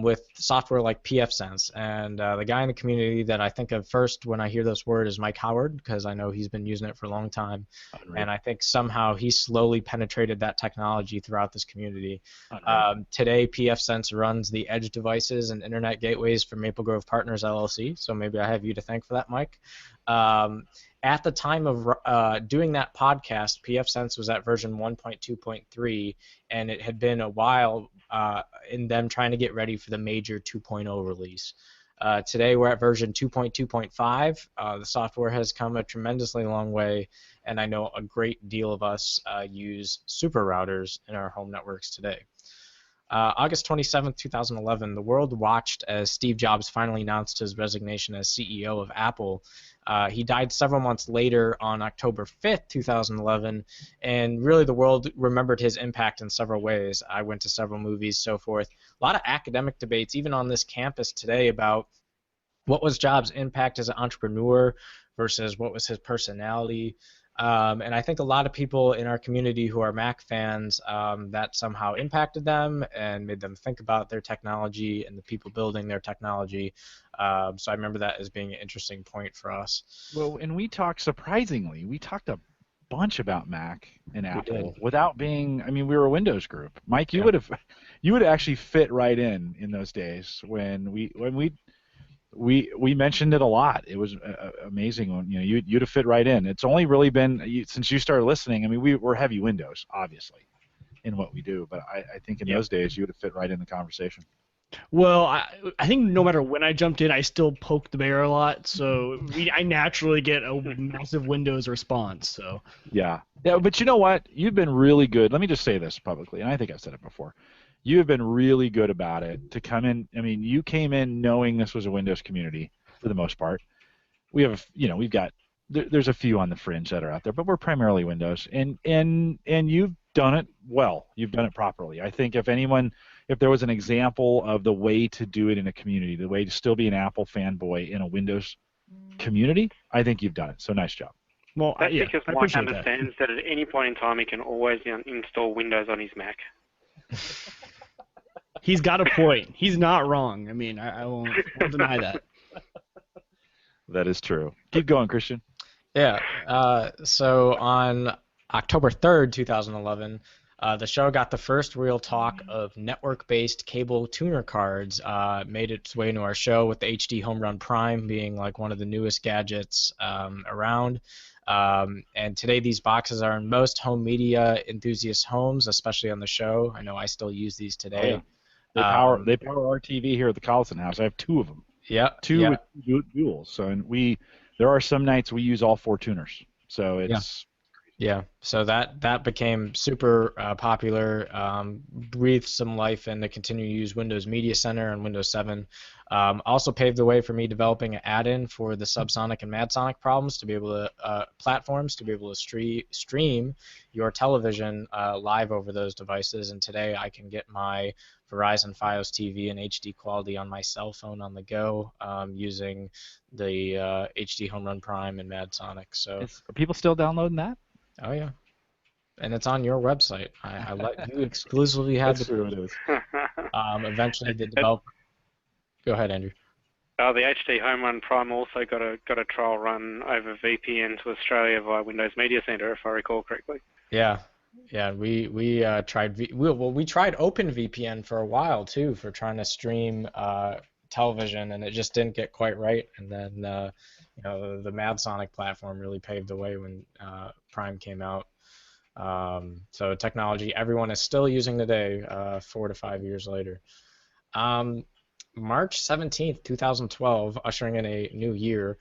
with software like pfSense. And the guy in the community that I think of first when I hear this word is Mike Howard, because I know he's been using it for a long time. Unreal. And I think somehow he slowly penetrated that technology throughout this community. Today, pfSense runs the edge devices and internet gateways for Maple Grove Partners LLC, so maybe I have you to thank for that, Mike. At the time of doing that podcast, pfSense was at version 1.2.3, and it had been a while in them trying to get ready for the major 2.0 release. Today we're at version 2.2.5. The software has come a tremendously long way, and I know a great deal of us use super routers in our home networks today. August 27th, 2011, the world watched as Steve Jobs finally announced his resignation as CEO of Apple. He died several months later on October 5th, 2011, and really the world remembered his impact in several ways. I went to several movies, so forth. A lot of academic debates, even on this campus today, about what was Jobs' impact as an entrepreneur versus what was his personality. And I think a lot of people in our community who are Mac fans, that somehow impacted them and made them think about their technology and the people building their technology. So I remember that as being an interesting point for us. Well, and we talked a bunch about Mac and Apple without being, we were a Windows group. Mike, you would actually fit right in those days when we mentioned it a lot. It was amazing when you'd have fit right in. It's only really been since you started listening. We're heavy Windows, obviously, in what we do. But I think in those days you would have fit right in the conversation. Well, I think no matter when I jumped in, I still poked the bear a lot. So I naturally get a massive Windows response. So yeah. But you know what? You've been really good. Let me just say this publicly, and I think I've said it before. you have been really good about it to come in. I mean, you came in knowing this was a Windows community for the most part. We have, we've got there's a few on the fringe that are out there, but we're primarily Windows, and you've done it well. You've done it properly. I think if there was an example of the way to do it in a community, the way to still be an Apple fanboy in a Windows community, I think you've done it. So nice job. Well, That's yeah, because I Mike appreciate understands that at any point in time he can always install Windows on his Mac. He's got a point. He's not wrong. I mean, I won't deny that. That is true. Keep going, Christian. Yeah. So on October 3rd, 2011, the show got the first real talk of network-based cable tuner cards. Made its way into our show with the HD Home Run Prime being like one of the newest gadgets around. And today these boxes are in most home media enthusiast homes, especially on the show. I know I still use these today. They power our TV here at the Collison house. I have two of them. Yeah. Two with duals. So there are some nights we use all 4 tuners. So it's Yeah, so that became super popular, breathed some life into continue to use Windows Media Center and Windows 7. Also paved the way for me developing an add-in for the subsonic and madsonic problems to be able to platforms to be able to stream your television live over those devices. And today I can get my Verizon Fios TV in HD quality on my cell phone on the go using the HD Home Run Prime and Madsonic. So are people still downloading that? Oh yeah, and it's on your website. I let you exclusively have That's true, it is. Eventually, the developer. Go ahead, Andrew. The HD Home Run Prime also got a trial run over VPN to Australia via Windows Media Center, if I recall correctly. Yeah, we tried we tried OpenVPN for a while too for trying to stream television, and it just didn't get quite right. And then the Madsonic platform really paved the way when Prime came out. So technology everyone is still using today, 4 to 5 years later. March 17th, 2012, ushering in a new year,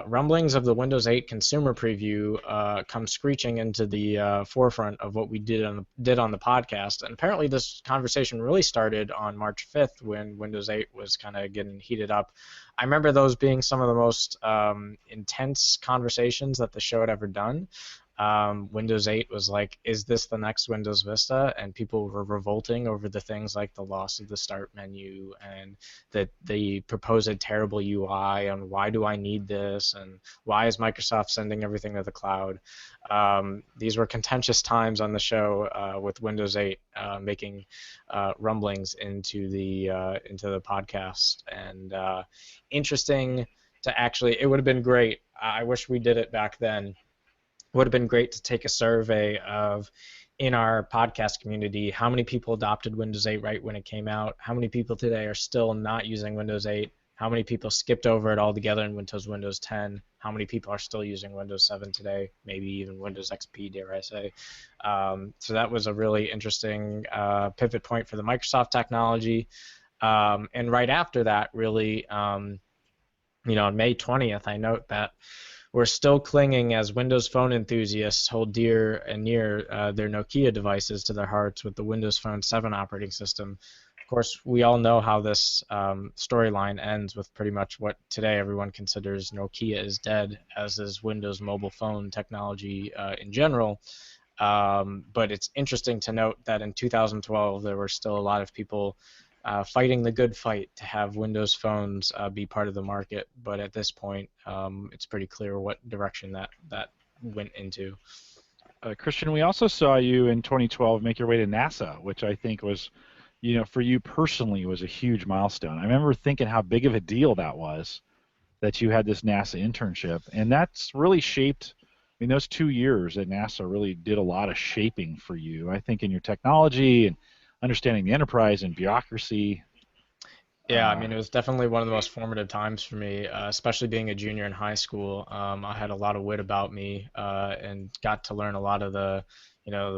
rumblings of the Windows 8 consumer preview come screeching into the forefront of what we did on the podcast. And apparently this conversation really started on March 5th when Windows 8 was kind of getting heated up. I remember those being some of the most intense conversations that the show had ever done. Windows 8 was like, is this the next Windows Vista? And people were revolting over the things like the loss of the start menu and the proposed terrible UI and why do I need this and why is Microsoft sending everything to the cloud? These were contentious times on the show with Windows 8 making rumblings into the podcast, and interesting to actually, it would have been great. I wish we did it back then. Would have been great to take a survey of, in our podcast community, how many people adopted Windows 8 right when it came out, how many people today are still not using Windows 8, how many people skipped over it altogether and went to Windows 10, how many people are still using Windows 7 today, maybe even Windows XP, dare I say. So that was a really interesting pivot point for the Microsoft technology. And right after that, really, on May 20th, I note that we're still clinging as Windows Phone enthusiasts hold dear and near their Nokia devices to their hearts with the Windows Phone 7 operating system. Of course, we all know how this storyline ends with pretty much what today everyone considers Nokia is dead, as is Windows mobile phone technology in general. But it's interesting to note that in 2012 there were still a lot of people fighting the good fight to have Windows phones be part of the market, but at this point, it's pretty clear what direction that went into. Christian, we also saw you in 2012 make your way to NASA, which I think was, for you personally, was a huge milestone. I remember thinking how big of a deal that was, that you had this NASA internship, and that's really shaped. I mean, those 2 years at NASA really did a lot of shaping for you, I think, in your technology and understanding the enterprise and bureaucracy. Yeah, I mean, it was definitely one of the most formative times for me, especially being a junior in high school. I had a lot of wit about me and got to learn a lot of the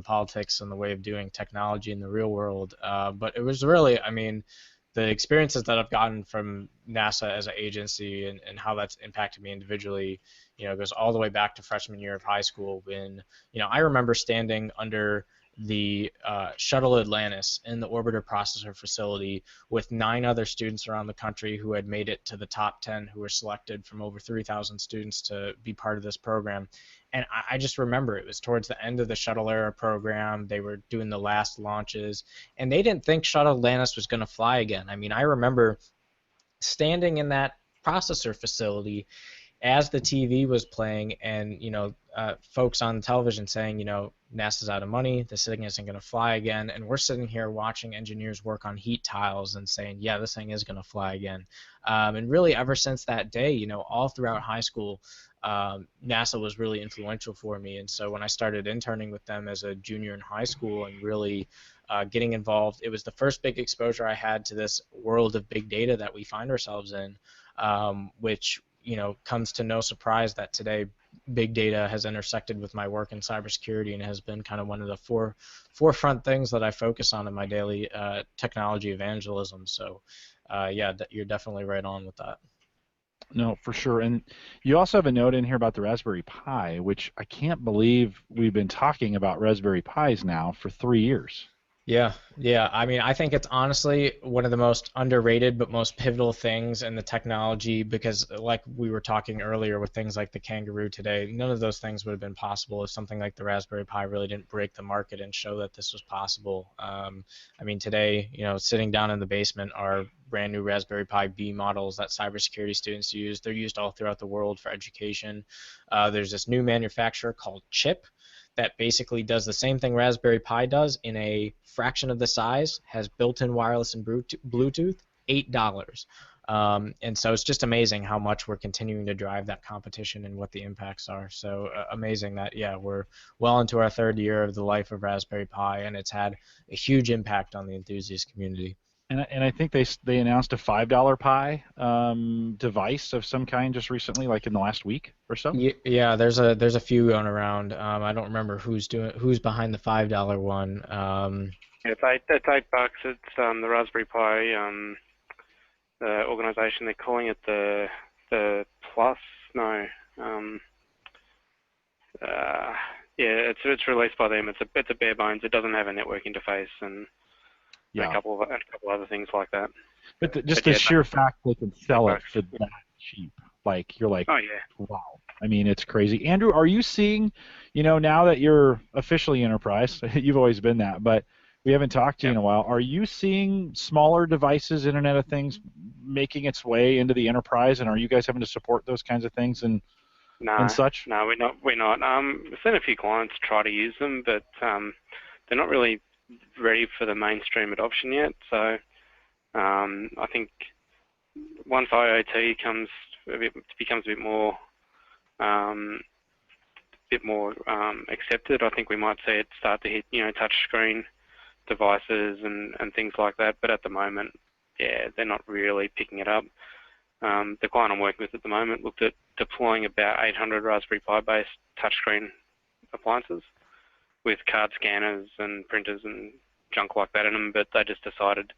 politics and the way of doing technology in the real world. But it was really, I mean, the experiences that I've gotten from NASA as an agency and how that's impacted me individually, goes all the way back to freshman year of high school when, I remember standing under the shuttle Atlantis in the orbiter processor facility with 9 other students around the country who had made it to the top 10 who were selected from over 3,000 students to be part of this program. And I just remember it was towards the end of the shuttle era program. They were doing the last launches, and they didn't think shuttle Atlantis was going to fly again. I mean, I remember standing in that processor facility as the TV was playing, and folks on television saying, NASA's out of money, this thing isn't going to fly again, and we're sitting here watching engineers work on heat tiles and saying, yeah, this thing is going to fly again. And really, ever since that day, all throughout high school, NASA was really influential for me. And so when I started interning with them as a junior in high school and really getting involved, it was the first big exposure I had to this world of big data that we find ourselves in, which comes to no surprise that today big data has intersected with my work in cybersecurity and has been kind of one of the forefront things that I focus on in my daily technology evangelism. So yeah, you're definitely right on with that. No, for sure. And you also have a note in here about the Raspberry Pi, which I can't believe we've been talking about Raspberry Pis now for 3 years. Yeah. I mean, I think it's honestly one of the most underrated but most pivotal things in the technology, because like we were talking earlier with things like the Kangaroo today, none of those things would have been possible if something like the Raspberry Pi really didn't break the market and show that this was possible. I mean, today, sitting down in the basement are brand new Raspberry Pi B models that cybersecurity students use. They're used all throughout the world for education. There's this new manufacturer called Chip that basically does the same thing Raspberry Pi does in a fraction of the size, has built-in wireless and Bluetooth, $8. And so it's just amazing how much we're continuing to drive that competition and what the impacts are. So amazing that, yeah, we're well into our 3rd year of the life of Raspberry Pi, and it's had a huge impact on the enthusiast community. And I think they announced a $5 Pi device of some kind just recently, like in the last week or so. Yeah, there's a few going around. I don't remember who's behind the $5 one. It's $8. It's the Raspberry Pi the organization. They're calling it the Plus. No. Yeah, it's released by them. It's a bare bones. It doesn't have a network interface and. Yeah. A couple other things like that. But the sheer fact they can sell it for that cheap, like you're like, oh yeah, wow. I mean, it's crazy. Andrew, are you seeing, now that you're officially enterprise, you've always been that, but we haven't talked to you in a while. Are you seeing smaller devices, Internet of Things, making its way into the enterprise, and are you guys having to support those kinds of things and such? No, we're not. We've seen a few clients try to use them, but they're not really ready for the mainstream adoption yet. So I think once IoT becomes a bit more accepted, I think we might see it start to hit touch screen devices and things like that. But at the moment, yeah, they're not really picking it up. The client I'm working with at the moment looked at deploying about 800 Raspberry Pi based touchscreen appliances with card scanners and printers and junk like that in them, but they just decided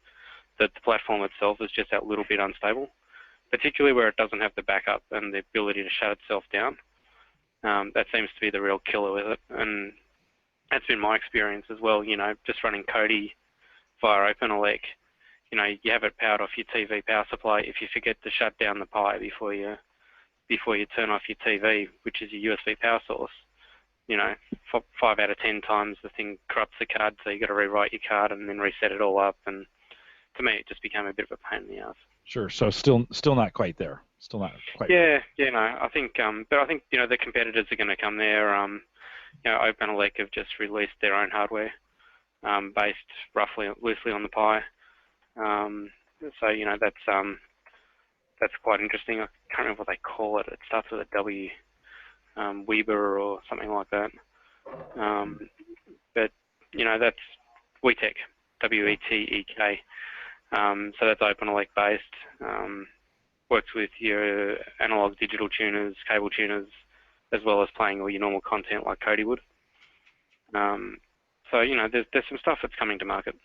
that the platform itself is just that little bit unstable, particularly where it doesn't have the backup and the ability to shut itself down. That seems to be the real killer with it, and that's been my experience as well. Just running Kodi via OpenELEC, you have it powered off your TV power supply. If you forget to shut down the Pi before you turn off your TV, which is your USB power source, 5 out of 10 times the thing corrupts the card, so you got to rewrite your card and then reset it all up. And to me, it just became a bit of a pain in the ass. Sure. So still not quite there. Still not quite. Yeah. No. I think, but I think the competitors are going to come there. OpenELEC have just released their own hardware, based loosely on the Pi. So that's quite interesting. I can't remember what they call it. It starts with a W. Weber or something like that. But that's WeTek, WETEK. So that's OpenELEC based. Works with your analog digital tuners, cable tuners, as well as playing all your normal content like Kodi would. So there's some stuff that's coming to market.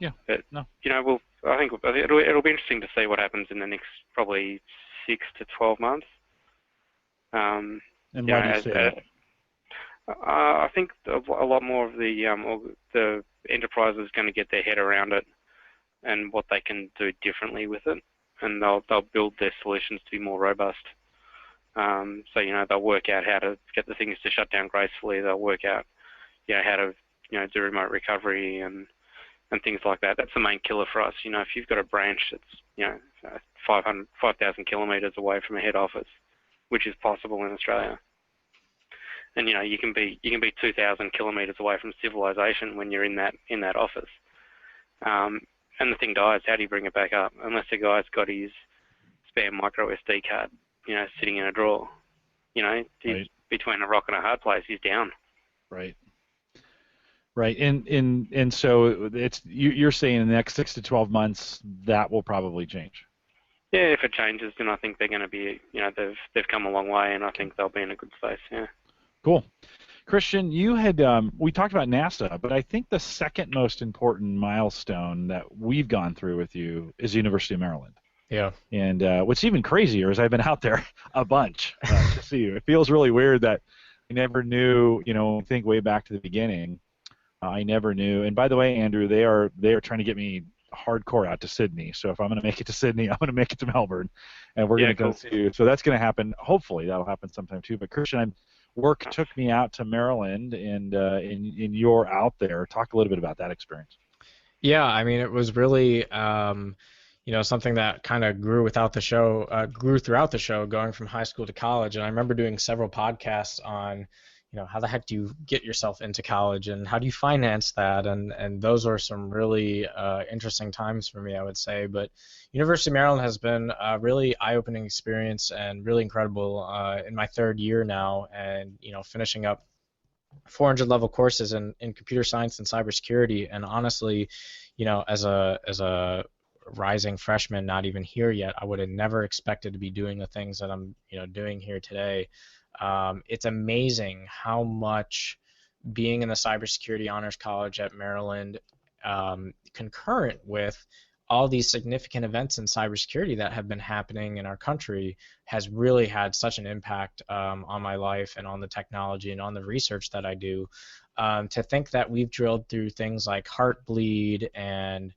Yeah. But no. I think it'll be interesting to see what happens in the next probably 6 to 12 months. And why do you say that? I think a lot more of the enterprise is going to get their head around it and what they can do differently with it, and they'll build their solutions to be more robust. So they'll work out how to get the things to shut down gracefully. They'll work out how to do remote recovery and things like that. That's the main killer for us. If you've got a branch that's 5,000 kilometers away from a head office, which is possible in Australia, and you can be 2,000 kilometers away from civilization when you're in that office, and the thing dies. How do you bring it back up? Unless the guy's got his spare micro SD card, sitting in a drawer. He's right. between a rock and a hard place. He's down. Right. Right. And so you're saying in the next 6 to 12 months that will probably change. Yeah, if it changes, then I think they're going to be, they've come a long way, and I think they'll be in a good space. Yeah. Cool. Christian, you had we talked about NASA, but I think the second most important milestone that we've gone through with you is University of Maryland. Yeah. And what's even crazier is I've been out there a bunch to see you. It feels really weird that I never knew, think way back to the beginning, I never knew. And by the way, Andrew, they are trying to get me hardcore out to Sydney. So if I'm going to make it to Sydney, I'm going to make it to Melbourne, and we're going to go see you. So that's going to happen. Hopefully that'll happen sometime too. But Christian, work took me out to Maryland, and you're out there. Talk a little bit about that experience. Yeah, I mean, it was really something that kind of grew throughout the show, going from high school to college. And I remember doing several podcasts on, how the heck do you get yourself into college and how do you finance that? And those are some really interesting times for me, I would say. But University of Maryland has been a really eye-opening experience and really incredible in my third year now, and finishing up 400 level courses in computer science and cybersecurity. And honestly, as a rising freshman, not even here yet, I would have never expected to be doing the things that I'm doing here today. It's amazing how much being in the cybersecurity honors college at Maryland, concurrent with all these significant events in cybersecurity that have been happening in our country, has really had such an impact on my life and on the technology and on the research that I do. To think that we've drilled through things like Heartbleed and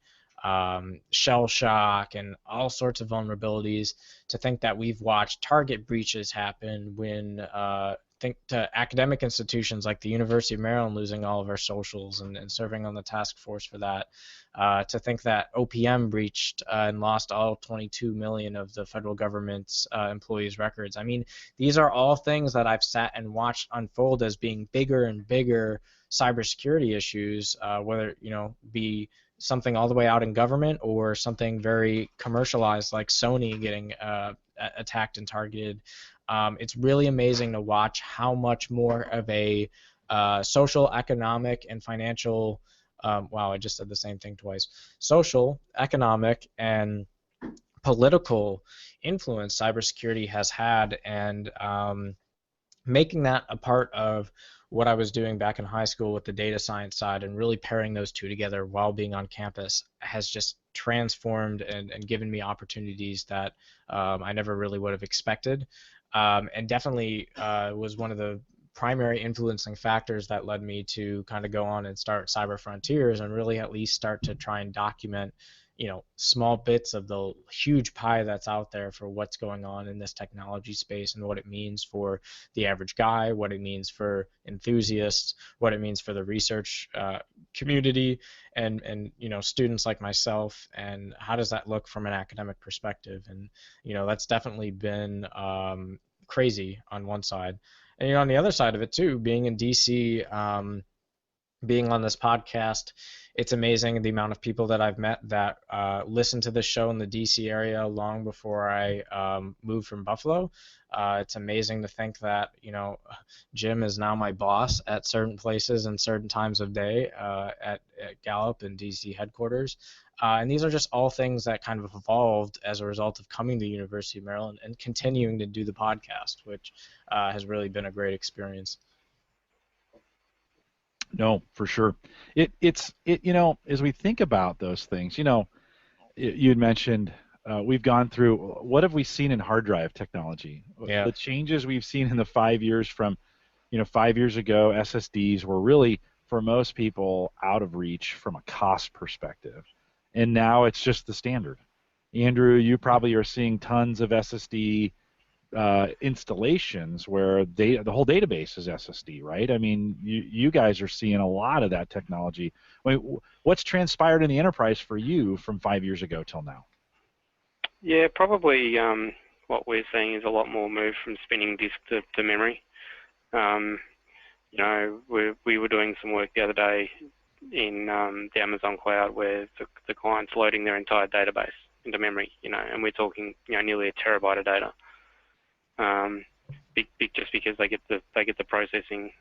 shell shock and all sorts of vulnerabilities, to think that we've watched target breaches happen when think to academic institutions like the University of Maryland losing all of our socials and serving on the task force for that, to think that OPM breached and lost all 22 million of the federal government's employees' records. I mean, these are all things that I've sat and watched unfold as being bigger and bigger cybersecurity issues, whether be something all the way out in government or something very commercialized like Sony getting attacked and targeted. It's really amazing to watch how much more of a social, economic, and financial wow, I just said the same thing twice. Social, economic, and political influence cybersecurity has had, and making that a part of what I was doing back in high school with the data science side and really pairing those two together while being on campus has just transformed and given me opportunities that I never really would have expected, and definitely was one of the primary influencing factors that led me to kind of go on and start Cyber Frontiers and really at least start to try and document small bits of the huge pie that's out there for what's going on in this technology space and what it means for the average guy, what it means for enthusiasts, what it means for the research community and students like myself, and how does that look from an academic perspective. And that's definitely been crazy on one side. And on the other side of it too, being in DC, being on this podcast, it's amazing the amount of people that I've met that listen to this show in the DC area long before I moved from Buffalo. It's amazing to think that Jim is now my boss at certain places and certain times of day at Gallup and DC headquarters. And these are just all things that kind of evolved as a result of coming to the University of Maryland and continuing to do the podcast, which has really been a great experience. No, for sure. It's as we think about those things, you had mentioned we've gone through, what have we seen in hard drive technology? Yeah. The changes we've seen in the 5 years from 5 years ago, SSDs were really, for most people, out of reach from a cost perspective. And now it's just the standard. Andrew, you probably are seeing tons of SSD installations where the whole database is SSD, right? I mean, you guys are seeing a lot of that technology. I mean, what's transpired in the enterprise for you from 5 years ago till now? Yeah, probably what we're seeing is a lot more move from spinning disk to memory. We were doing some work the other day in the Amazon cloud where the client's loading their entire database into memory, and we're talking nearly a terabyte of data. Just because they get the processing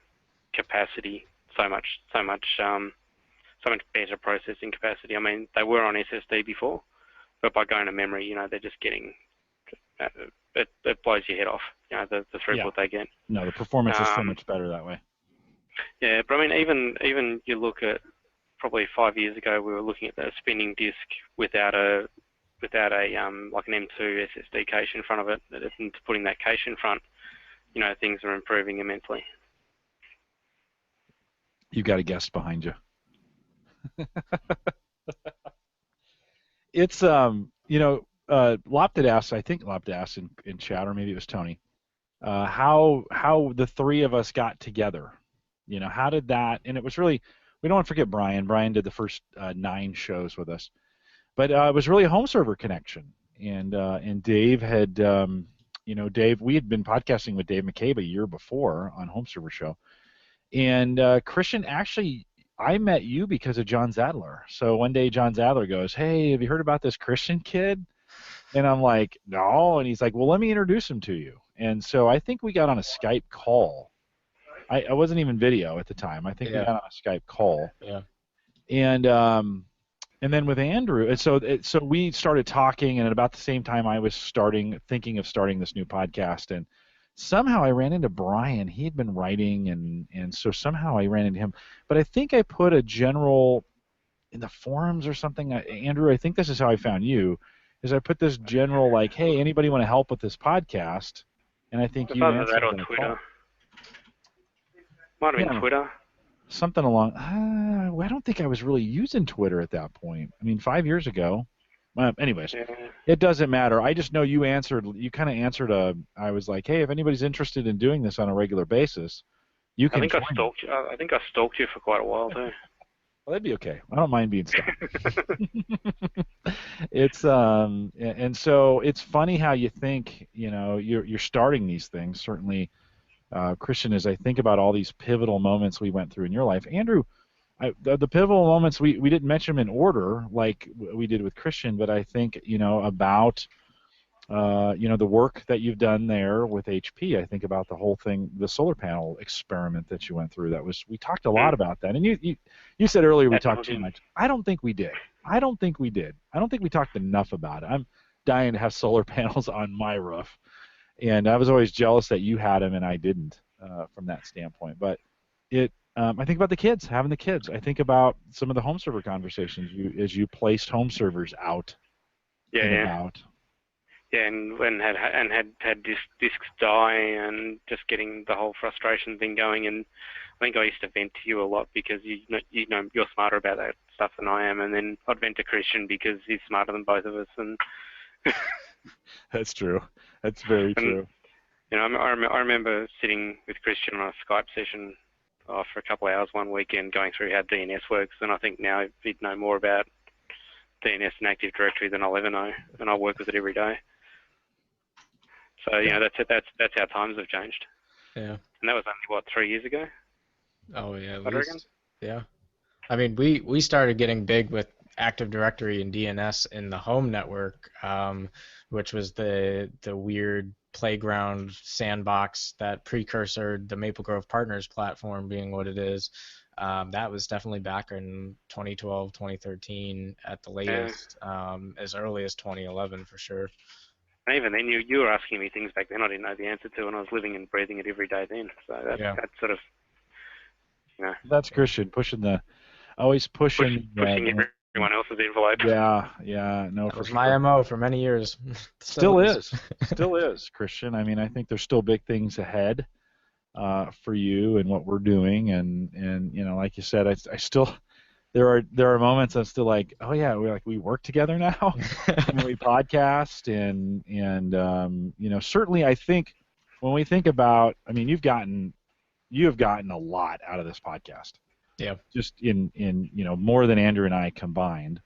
capacity so much better processing capacity. I mean, they were on SSD before, but by going to memory, they're just getting it blows your head off. The throughput they get. No, the performance is so much better that way. Yeah, but I mean, even you look at probably 5 years ago, we were looking at the spinning disk without a like an M2 SSD cache in front of it, and putting that cache in front, things are improving immensely. You got a guest behind you. It's Lopted asked, I think Lopted asked in chat, or maybe it was Tony, how the three of us got together. How did that? And it was really, we don't want to forget Brian. Brian did the first 9 shows with us, but it was really a home server connection. And Dave had, Dave, we had been podcasting with Dave McCabe a year before on Home Server Show, and Christian, actually, I met you because of John Zadler. So one day John Zadler goes, "Hey, have you heard about this Christian kid?" And I'm like, "No." And he's like, "Well, let me introduce him to you." And so I think we got on a Skype call. I wasn't even video at the time. I think we got on a Skype call. Yeah. And then with Andrew, and so we started talking, and at about the same time I was thinking of starting this new podcast, and somehow I ran into Brian. He had been writing, and so somehow I ran into him. But I think I put a general in the forums or something. Andrew, I think this is how I found you, is I put this general like, "Hey, anybody want to help with this podcast?" And I think you answered that on Twitter. Might have been Twitter. Something along. I don't think I was really using Twitter at that point. I mean, 5 years ago. Anyways, It doesn't matter. I just know you answered. You kind of answered I was like, "Hey, if anybody's interested in doing this on a regular basis, you can." I think I stalked you. I think I stalked you for quite a while too. Well, that'd be okay. I don't mind being stalked. It's and so it's funny how you think. You're starting these things. Certainly, Christian, as I think about all these pivotal moments we went through in your life, Andrew. The pivotal moments, we didn't mention them in order like we did with Christian, but I think about the work that you've done there with HP. I think about the whole thing, the solar panel experiment that you went through. We talked a lot about that, and you said earlier we talked too much. I don't think we did. I don't think we talked enough about it. I'm dying to have solar panels on my roof, and I was always jealous that you had them and I didn't from that standpoint. But I think about the kids, having the kids. I think about some of the home server conversations as you placed home servers out. About. Yeah, and had discs die, and just getting the whole frustration thing going. And I think I used to vent to you a lot because you're smarter about that stuff than I am, and then I'd vent to Christian because he's smarter than both of us. And that's true. That's very true. I remember sitting with Christian on a Skype session for a couple of hours one weekend going through how DNS works, and I think now he'd know more about DNS and Active Directory than I'll ever know, and I work with it every day. So that's how times have changed. Yeah. And that was only 3 years ago. Oh yeah, at least. Yeah. I mean, we started getting big with Active Directory and DNS in the home network, which was the weird playground sandbox that precursored the Maple Grove Partners platform being what it is. That was definitely back in 2012, 2013 at the latest, as early as 2011 for sure. And even then, you were asking me things back then I didn't know the answer to, and I was living and breathing it every day then. So that's sort of, That's Christian, always pushing everyone else's envelope. Yeah, no. That was my MO for many years. Still is, Christian. I mean, I think there's still big things ahead. for you and what we're doing, and like you said, I still there are moments I'm still like, oh yeah, we work together now, and we podcast, and certainly I think when we think about, I mean, you have gotten a lot out of this podcast, Yeah. just in more than Andrew and I combined,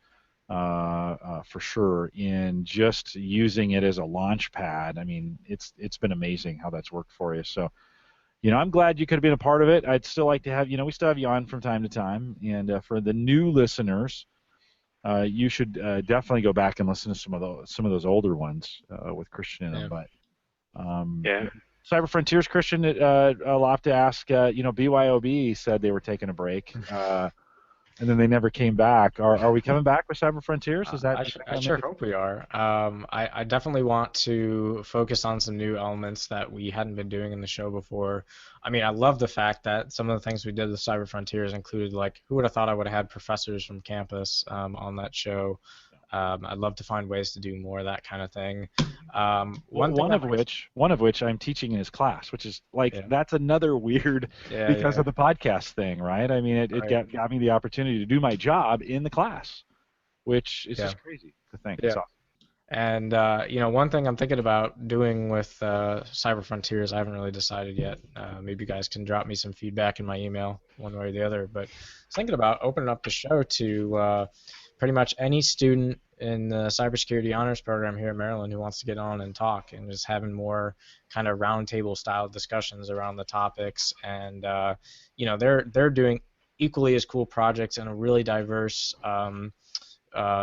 for sure, in just using it as a launch pad. I mean, it's been amazing how that's worked for you. So, I'm glad you could have been a part of it. I'd still like to have, we still have you on from time to time. And for the new listeners, you should definitely go back and listen to some of those older ones with Christian in them. But Cyber Frontiers, Christian, I'll have to ask. BYOB said they were taking a break, and then they never came back. Are we coming back with Cyber Frontiers? Is that? I sure hope we are. I definitely want to focus on some new elements that we hadn't been doing in the show before. I mean, I love the fact that some of the things we did with Cyber Frontiers included, like, who would have thought I would have had professors from campus on that show. I'd love to find ways to do more of that kind of thing. One of which I'm teaching in his class, which is that's another weird because of the podcast thing, right? I mean, it got me the opportunity to do my job in the class, which is just crazy to think. Yeah. It's awesome. And one thing I'm thinking about doing with Cyber Frontiers, I haven't really decided yet. Maybe you guys can drop me some feedback in my email, one way or the other. But I was thinking about opening up the show to pretty much any student in the cybersecurity honors program here at Maryland who wants to get on and talk, and just having more kind of roundtable style discussions around the topics. And they're doing equally as cool projects in a really diverse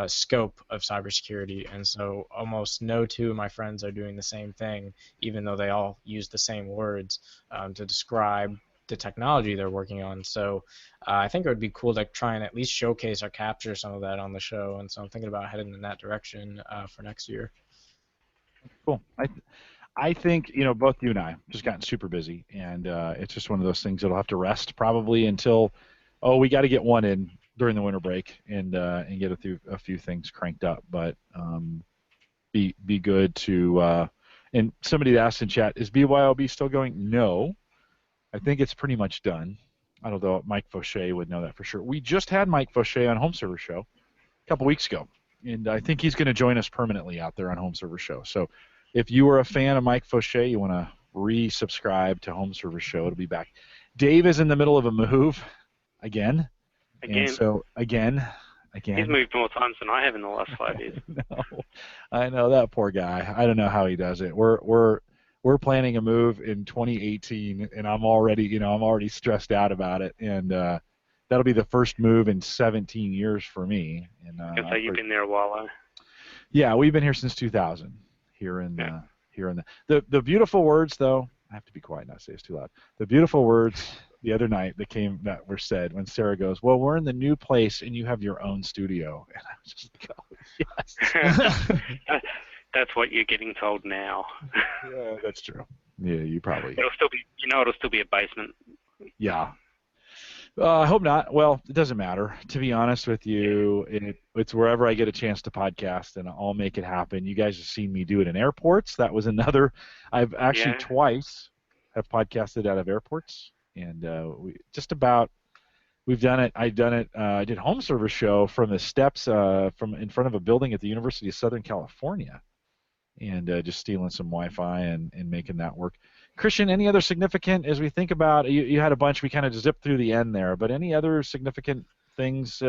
scope of cybersecurity, and so almost no two of my friends are doing the same thing, even though they all use the same words to describe the technology they're working on. So I think it would be cool to try and at least showcase or capture some of that on the show, and so I'm thinking about heading in that direction for next year. Cool. I think both you and I just gotten super busy, and it's just one of those things that'll have to rest probably until we got to get one in during the winter break and get a few things cranked up. But be good to and somebody asked in chat, is BYOB still going? No, I think it's pretty much done. I don't know. Mike Fauché would know that for sure. We just had Mike Fauché on Home Server Show a couple weeks ago, and I think he's going to join us permanently out there on Home Server Show. So if you are a fan of Mike Fauché, you want to resubscribe to Home Server Show, it'll be back. Dave is in the middle of a move again. And so again. He's moved more times than I have in the last 5 years. No, I know that poor guy. I don't know how he does it. We're planning a move in 2018, and I'm already stressed out about it. And that'll be the first move in 17 years for me. And so you've been there a while, though. Yeah, we've been here since 2000. The beautiful words, though. I have to be quiet, not say it's too loud. The beautiful words the other night that were said when Sarah goes, "Well, we're in the new place and you have your own studio," and I was just like, "Oh, yes." That's what you're getting told now. Yeah, that's true. Yeah, you probably. It'll still be a basement. Yeah. I hope not. Well, it doesn't matter. To be honest with you, it's wherever I get a chance to podcast, and I'll make it happen. You guys have seen me do it in airports. That was another. I've actually twice have podcasted out of airports, and we've done it. I did Home Server Show from the steps from in front of a building at the University of Southern California, and just stealing some Wi-Fi and making that work. Christian, any other significant, as we think about, you had a bunch, we kind of zipped through the end there, but any other significant things,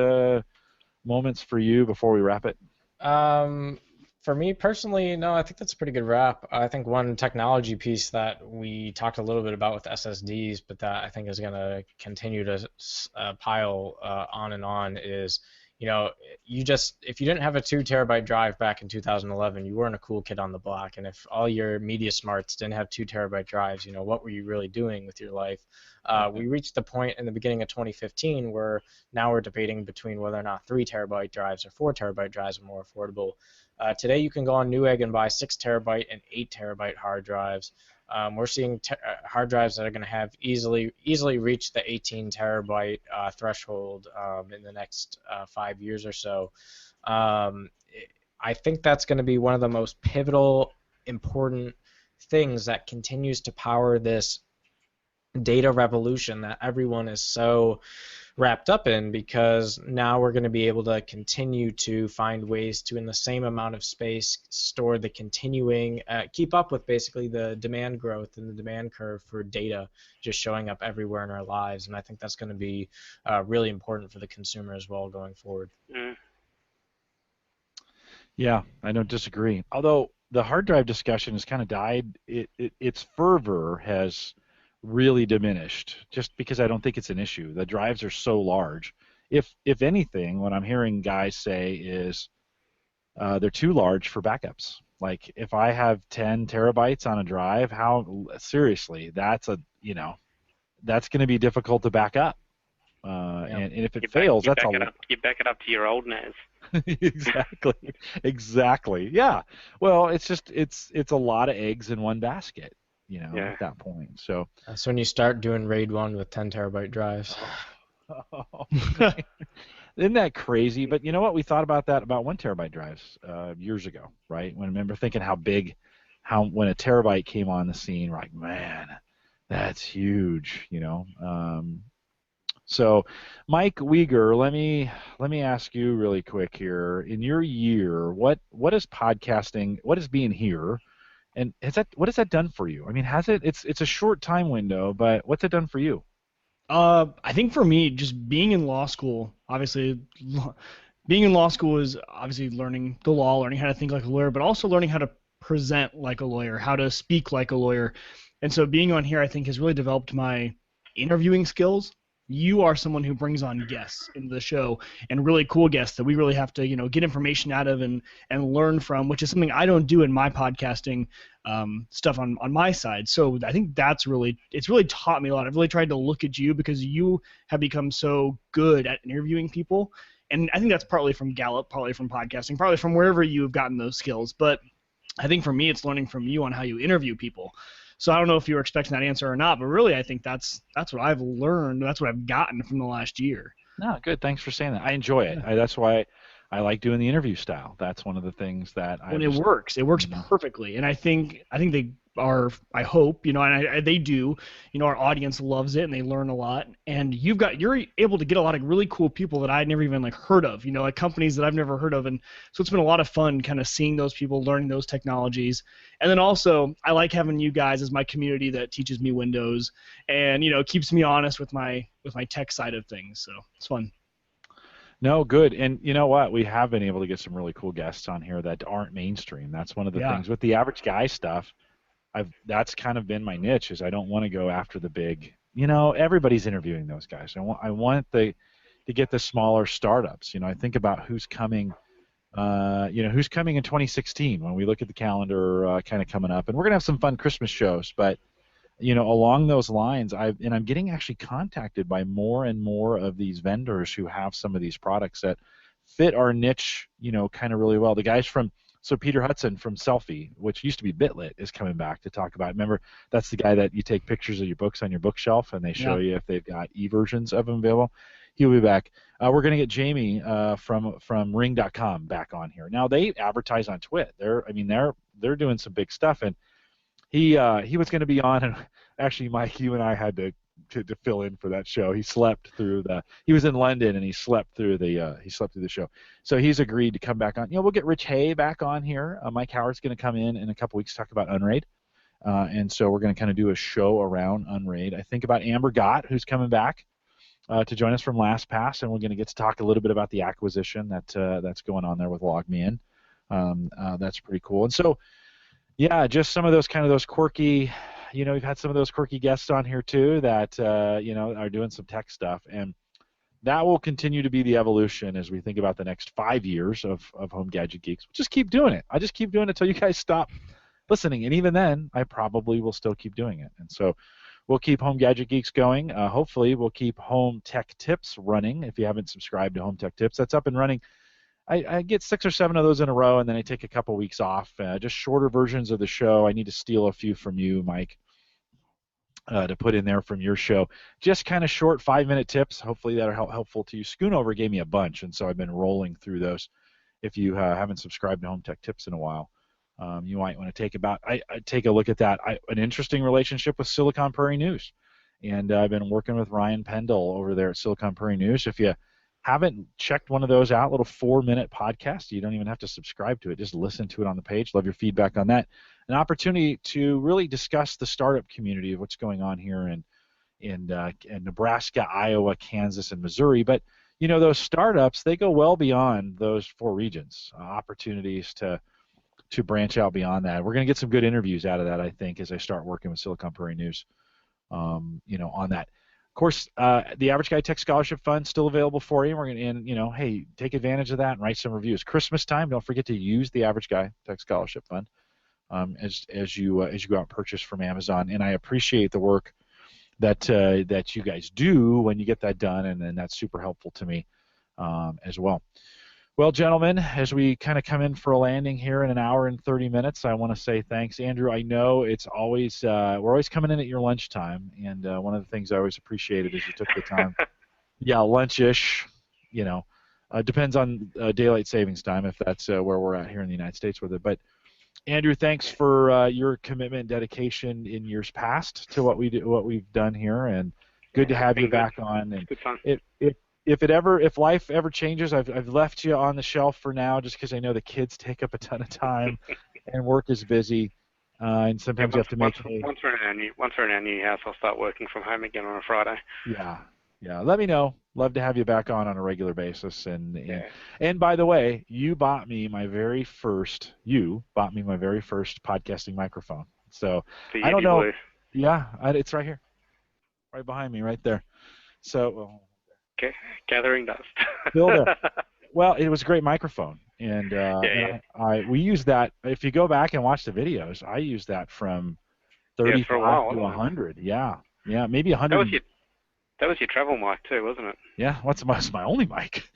moments for you before we wrap it? For me personally, no, I think that's a pretty good wrap. I think one technology piece that we talked a little bit about with SSDs, but that I think is going to continue to pile on and on is, if you didn't have a 2 terabyte drive back in 2011, you weren't a cool kid on the block. And if all your media smarts didn't have 2 terabyte drives, what were you really doing with your life? We reached the point in the beginning of 2015 where now we're debating between whether or not 3 terabyte drives or 4 terabyte drives are more affordable. Today you can go on Newegg and buy 6 terabyte and 8 terabyte hard drives. We're seeing hard drives that are going to have easily reach the 18 terabyte threshold in the next 5 years or so. I think that's going to be one of the most pivotal, important things that continues to power this data revolution that everyone is so wrapped up in, because now we're going to be able to continue to find ways to, in the same amount of space, store the continuing, keep up with basically the demand growth and the demand curve for data just showing up everywhere in our lives. And I think that's going to be really important for the consumer as well going forward. Mm. Yeah, I don't disagree. Although the hard drive discussion has kind of died, its fervor has really diminished just because I don't think it's an issue. The drives are so large. If anything, what I'm hearing guys say is they're too large for backups. Like if I have 10 terabytes on a drive, how seriously, that's that's going to be difficult to back up. And if it fails, that's a you back it up to your old NAS. Exactly. Yeah. Well, it's a lot of eggs in one basket, Yeah. at that point. So That's when you start doing RAID 1 with 10 terabyte drives. Isn't that crazy? But you know what? We thought about that about 1 terabyte drives years ago, right? When I remember thinking when a terabyte came on the scene, we're like, man, that's huge, So, Mike Uyghur, let me ask you really quick here. In your year, what is podcasting? What is being here? And what has that done for you? I mean, it's a short time window, but what's it done for you? I think for me, just being in law school, obviously, being in law school is obviously learning the law, learning how to think like a lawyer, but also learning how to present like a lawyer, how to speak like a lawyer. And so being on here, I think, has really developed my interviewing skills. You are someone who brings on guests into the show, and really cool guests that we really have to, get information out of and learn from, which is something I don't do in my podcasting stuff on my side. So I think it's really taught me a lot. I've really tried to look at you because you have become so good at interviewing people, and I think that's partly from Gallup, partly from podcasting, partly from wherever you've gotten those skills. But I think for me, it's learning from you on how you interview people. So I don't know if you were expecting that answer or not, but really I think that's what I've learned. That's what I've gotten from the last year. No, good. Thanks for saying that. I enjoy it. That's why I like doing the interview style. That's one of the things that it works. It works perfectly, and I think they are. I hope and they do. Our audience loves it, and they learn a lot. And you're able to get a lot of really cool people that I'd never even heard of. Like companies that I've never heard of, and so it's been a lot of fun, kind of seeing those people, learning those technologies. And then also, I like having you guys as my community that teaches me Windows, and keeps me honest with my tech side of things. So it's fun. No, good. And you know what? We have been able to get some really cool guests on here that aren't mainstream. That's one of the things with the average guy stuff. That's kind of been my niche, is I don't want to go after the big. Everybody's interviewing those guys. I want to get the smaller startups. I think about who's coming. Who's coming in 2016 when we look at the calendar kind of coming up, and we're gonna have some fun Christmas shows. But along those lines, I'm getting actually contacted by more and more of these vendors who have some of these products that fit our niche, kind of really well. The guys Peter Hudson from Selfie, which used to be Bitlit, is coming back to talk about. Remember, that's the guy that you take pictures of your books on your bookshelf, and they show you if they've got e-versions of them available. He'll be back. We're going to get Jamie from Ring.com back on here. Now they advertise on Twit. They're doing some big stuff, and he was going to be on, and actually, Mike, you and I had to fill in for that show. He was in London, and he slept through the show. So he's agreed to come back on. We'll get Rich Hay back on here. Mike Howard's going to come in a couple weeks to talk about Unraid. And so we're going to kind of do a show around Unraid. I think about Amber Gott, who's coming back to join us from LastPass, and we're going to get to talk a little bit about the acquisition that's going on there with LogMeIn. That's pretty cool. And so, yeah, just some of those quirky. We've had some of those quirky guests on here too that are doing some tech stuff, and that will continue to be the evolution as we think about the next 5 years of Home Gadget Geeks. We'll just keep doing it. I just keep doing it until you guys stop listening, and even then, I probably will still keep doing it. And so we'll keep Home Gadget Geeks going. Hopefully, we'll keep Home Tech Tips running. If you haven't subscribed to Home Tech Tips, that's up and running. I get 6 or 7 of those in a row, and then I take a couple weeks off. Just shorter versions of the show. I need to steal a few from you, Mike, to put in there from your show. Just kind of short 5-minute tips. Hopefully that are helpful to you. Schoonover gave me a bunch, and so I've been rolling through those. If you haven't subscribed to Home Tech Tips in a while, you might want to take a look at that. An interesting relationship with Silicon Prairie News. And I've been working with Ryan Pendle over there at Silicon Prairie News. If you haven't checked one of those out, little 4-minute podcast, you don't even have to subscribe to it. Just listen to it on the page. Love your feedback on that. An opportunity to really discuss the startup community of what's going on here in Nebraska, Iowa, Kansas, and Missouri. But those startups, they go well beyond those 4 regions. Opportunities to branch out beyond that. We're going to get some good interviews out of that, I think, as I start working with Silicon Prairie News, on that. Of course, the Average Guy Tech Scholarship Fund still available for you. We're going to, hey, take advantage of that and write some reviews. Christmas time, don't forget to use the Average Guy Tech Scholarship Fund as you go out and purchase from Amazon. And I appreciate the work that you guys do when you get that done, and that's super helpful to me as well. Well, gentlemen, as we kind of come in for a landing here in an hour and 30 minutes, I want to say thanks. Andrew, I know it's always we're always coming in at your lunchtime, and one of the things I always appreciated is you took the time. Yeah, lunch-ish, depends on daylight savings time, if that's where we're at here in the United States with it. But Andrew, thanks for your commitment and dedication in years past to what we've done here, and good to have you back on. And good fun. If life ever changes, I've left you on the shelf for now, just because I know the kids take up a ton of time, and work is busy, and sometimes you have to make. Once we're in our new house, I'll start working from home again on a Friday. Yeah. Let me know. Love to have you back on a regular basis. And by the way, you bought me my very first podcasting microphone. So I don't know. Blue. Yeah, it's right here, right behind me, right there. So. Okay. Gathering dust. Still there. Well, it was a great microphone, and we used that. If you go back and watch the videos, I used that from 35 to 100. Yeah, maybe 100. That was your travel mic too, wasn't it? Yeah, that's my only mic.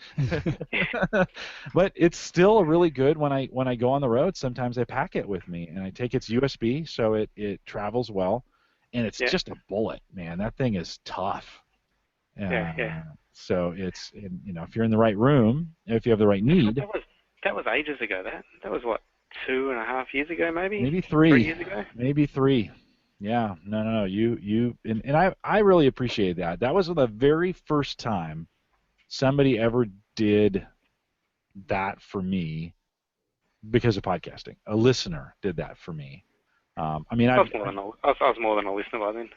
But it's still really good when I go on the road. Sometimes I pack it with me, and I take its USB, so it travels well, and it's just a bullet, man. That thing is tough. So it's if you're in the right room, if you have the right need. That was ages ago. That was what, 2.5 years ago, maybe. Maybe 3. 3 years ago. Maybe 3. Yeah. No. You and I really appreciate that. That was the very first time somebody ever did that for me because of podcasting. A listener did that for me. I was more than a listener by then.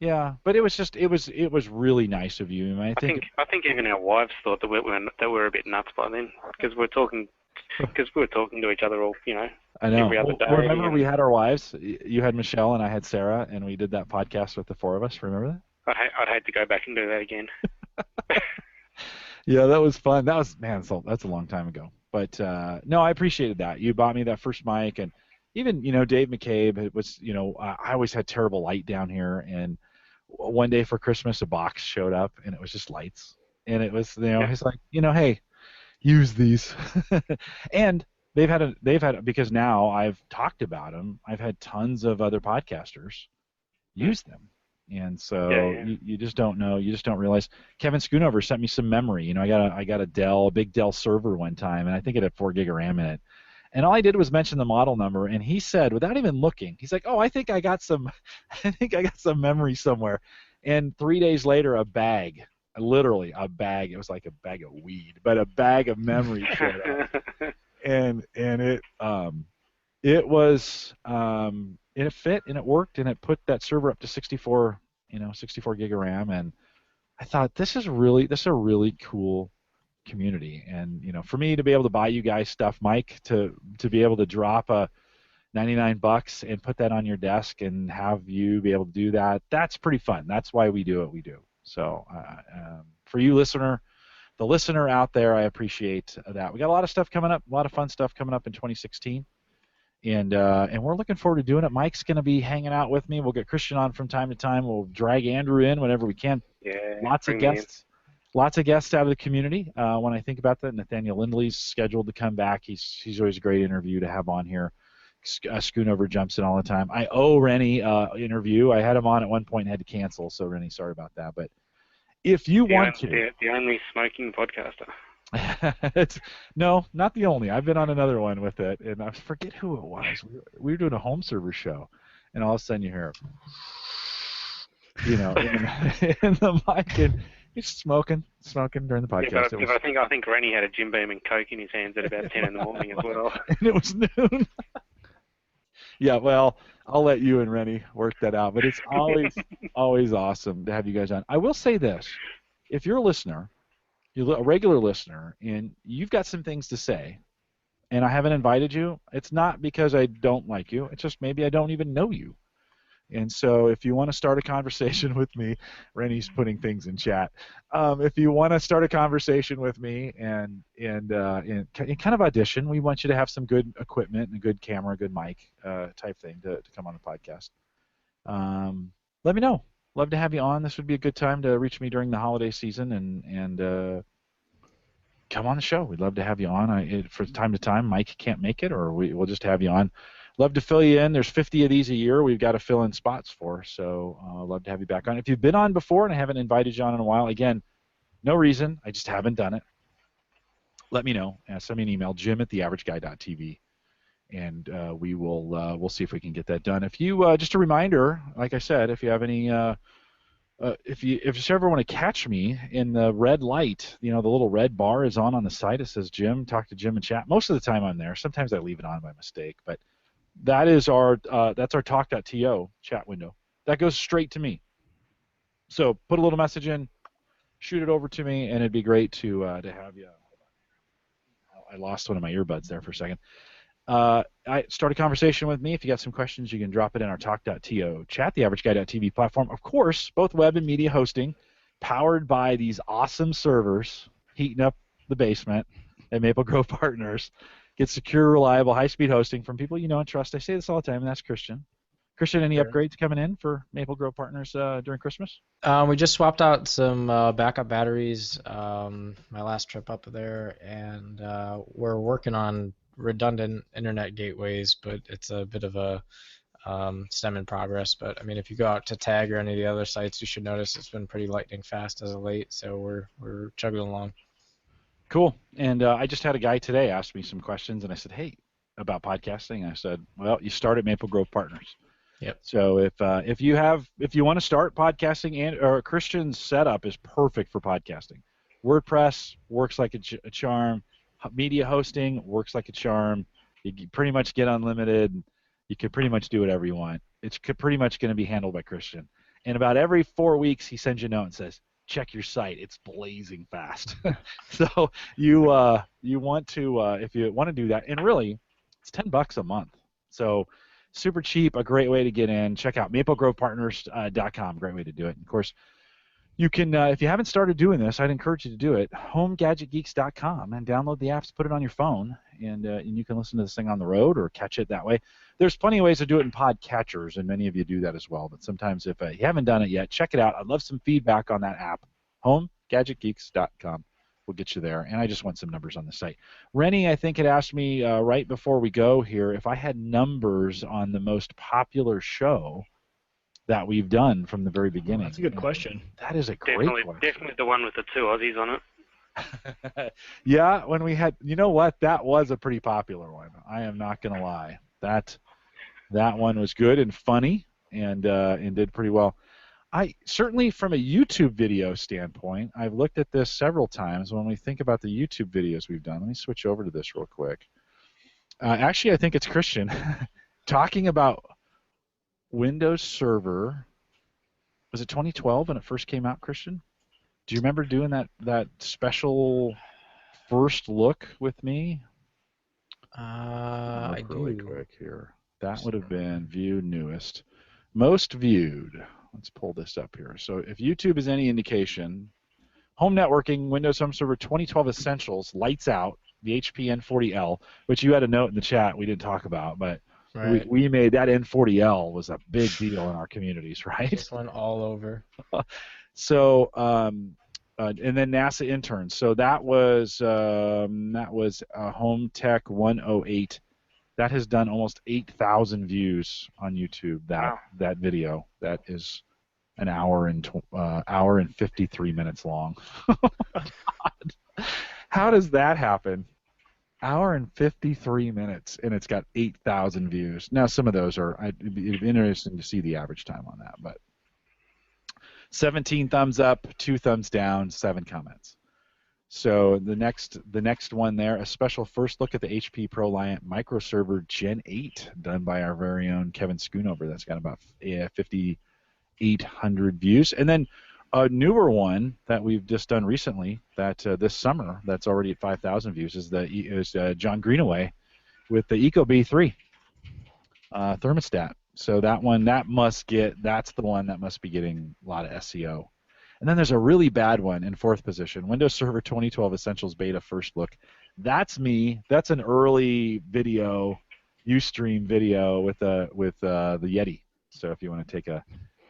Yeah, but it was really nice of you. I mean, I think even our wives thought that we were a bit nuts by then, because we were talking to each other all, I know. every other day. Remember, we had our wives. You had Michelle and I had Sarah, and we did that podcast with the 4 of us. Remember that? I'd hate to go back and do that again. Yeah, that was fun. That's a long time ago. But no, I appreciated that. You bought me that first mic, and even Dave McCabe was I always had terrible light down here, and one day for Christmas a box showed up and it was just lights, and it was he's like hey, use these. And they've had because now I've talked about them, I've had tons of other podcasters use them, and so you just don't know, you just don't realize. Kevin Schoonover sent me some memory. I got a big Dell server one time, and I think it had 4 gig of RAM in it. And all I did was mention the model number, and he said, without even looking, he's like, "Oh, I think I got some memory somewhere." And 3 days later, literally a bag. It was like a bag of weed, but a bag of memory showed up. And it was and it fit, and it worked, and it put that server up to 64 gig of RAM. And I thought, this is a really cool community. And for me to be able to buy you guys stuff, Mike, to be able to drop a $99 and put that on your desk and have you be able to do that, that's pretty fun. That's why we do what we do. So for you the listener out there, I appreciate that. We got a lot of stuff coming up, a lot of fun stuff coming up in 2016, and we're looking forward to doing it. Mike's going to be hanging out with me. We'll get Christian on from time to time. We'll drag Andrew in whenever we can. Yeah, lots of guests. Lots of guests out of the community. When I think about that, Nathaniel Lindley's scheduled to come back. He's always a great interview to have on here. Schoonover jumps in all the time. I owe Rennie interview. I had him on at one point and had to cancel, so Rennie, sorry about that. But if you want to... The only smoking podcaster. No, not the only. I've been on another one with it, and I forget who it was. We were doing a home server show, and all of a sudden you hear... in the mic, and he's smoking during the Yeah, podcast. but I think Rennie had a Jim Beam and Coke in his hands at about 10 in the morning as well. And it was noon. Yeah, well, I'll let you and Rennie work that out. But it's always awesome to have you guys on. I will say this: if you're a listener, you're a regular listener, and you've got some things to say, and I haven't invited you, it's not because I don't like you. It's just maybe I don't even know you. And so if you want to start a conversation with me, Rennie's putting things in chat. If you want to start a conversation with me and kind of audition, we want you to have some good equipment and a good camera, good mic type thing to come on the podcast. Let me know. Love to have you on. This would be a good time to reach me during the holiday season and come on the show. We'd love to have you on. For time to time, Mike can't make it, or we'll just have you on. Love to fill you in. There's 50 of these a year we've got to fill in spots for, so love to have you back on. If you've been on before and I haven't invited you on in a while, again, no reason. I just haven't done it. Let me know. Send me an email, jim@theaverageguy.tv, and we'll see if we can get that done. If you just a reminder, like I said, if you have any if you ever want to catch me in the red light, the little red bar is on the side. It says Jim. Talk to Jim in chat. Most of the time I'm there. Sometimes I leave it on by mistake, but that's our talk.to chat window. That goes straight to me. So put a little message in, shoot it over to me, and it'd be great to have you. I lost one of my earbuds there for a second. I start a conversation with me. If you got some questions, you can drop it in our talk.to chat, the averageguy.tv platform. Of course, both web and media hosting, powered by these awesome servers, heating up the basement at Maple Grove Partners. Get secure, reliable, high-speed hosting from people you know and trust. I say this all the time, and that's Christian. Christian, any upgrades coming in for Maple Grove Partners during Christmas? We just swapped out some backup batteries my last trip up there, and we're working on redundant internet gateways, but it's a bit of a stem in progress. But I mean, if you go out to Tag or any of the other sites, you should notice it's been pretty lightning fast as of late, so we're chugging along. Cool. And I just had a guy today ask me some questions, and I said, hey, about podcasting. I said, well, you start at Maple Grove Partners. Yep. So if you want to start podcasting, or Christian's setup is perfect for podcasting. WordPress works like a charm. Media hosting works like a charm. You pretty much get unlimited. You can pretty much do whatever you want. It's pretty much going to be handled by Christian. And about every 4 weeks, he sends you a note and says, check your site. It's blazing fast. So you want to if you want to do that, and really, it's $10 a month. So super cheap, a great way to get in. Check out maplegrovepartners.com. Great way to do it. And of course, you can if you haven't started doing this, I'd encourage you to do it. HomeGadgetGeeks.com and download the apps, put it on your phone, and you can listen to this thing on the road or catch it that way. There's plenty of ways to do it in podcatchers, and many of you do that as well. But sometimes if you haven't done it yet, check it out. I'd love some feedback on that app. HomeGadgetGeeks.com will get you there. And I just want some numbers on the site. Rennie, I think, had asked me right before we go here if I had numbers on the most popular show that we've done from the very beginning. That's a good question. That is a great question. Definitely the one with the 2 Aussies on it. Yeah, when we had, you know what, that was a pretty popular one. I am not going to lie. That one was good and funny and did pretty well. I certainly, from a YouTube video standpoint, I've looked at this several times. When we think about the YouTube videos we've done, let me switch over to this real quick. Actually, I think it's Christian talking about Windows Server. Was it 2012 when it first came out, Christian? Do you remember doing that special first look with me? I do. Really quick here. That would have been viewed newest. Most viewed. Let's pull this up here. So if YouTube is any indication, home networking, Windows Home Server 2012 Essentials, lights out, the HP N40L, which you had a note in the chat we didn't talk about, but right. we made that N40L was a big deal in our communities, right? This one all over. So, and then NASA interns. So that was Home Tech 108. That has done almost 8,000 views on YouTube. That video. That is an hour and 53 minutes long. God. How does that happen? Hour and 53 minutes, and it's got 8,000 views. Now, some of those are. It'd be interesting to see the average time on that, but 17 thumbs up, 2 thumbs down, 7 comments. So the next one there, a special first look at the HP ProLiant microserver Gen 8, done by our very own Kevin Schoonover. That's got about 5,800 views. And then a newer one that we've just done recently, that this summer, that's already at 5,000 views, is John Greenaway with the ecobee 3 thermostat. So that's the one that must be getting a lot of SEO. And then there's a really bad one in 4th position, Windows Server 2012 Essentials Beta First Look. That's me. That's an early video, Ustream video with the Yeti. So if you want to take a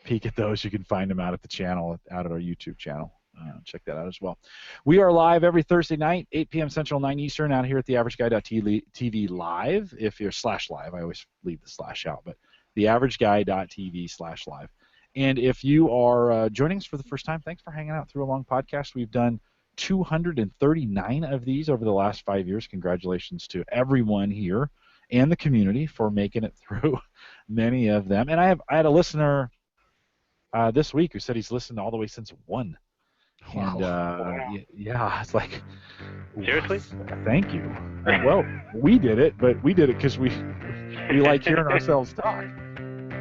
peek at those, you can find them out at the channel, out at our YouTube channel. Check that out as well. We are live every Thursday night, 8 p.m. Central, 9 Eastern, out here at the AverageGuy.tv live. If you're /live, I always leave the slash out, but theaverageguy.tv/live. And if you are joining us for the first time, thanks for hanging out through a long podcast. We've done 239 of these over the last 5 years. Congratulations to everyone here and the community for making it through many of them. And I had a listener this week who said he's listened all the way since 1. And yeah, it's like, seriously? Thank you. Well, we did it, but we did it because we like hearing ourselves talk.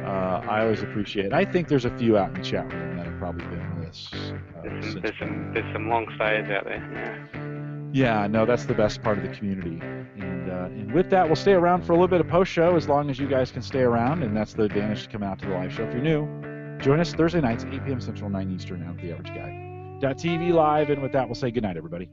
I always appreciate it. I think there's a few out in the chat room that have probably been with us. There's some long stays out there. Yeah, no, that's the best part of the community. And with that, we'll stay around for a little bit of post-show as long as you guys can stay around, and that's the advantage to come out to the live show. If you're new, join us Thursday nights, 8 p.m. Central, 9 Eastern, out at theaverageguy.tv live. And with that, we'll say goodnight, everybody.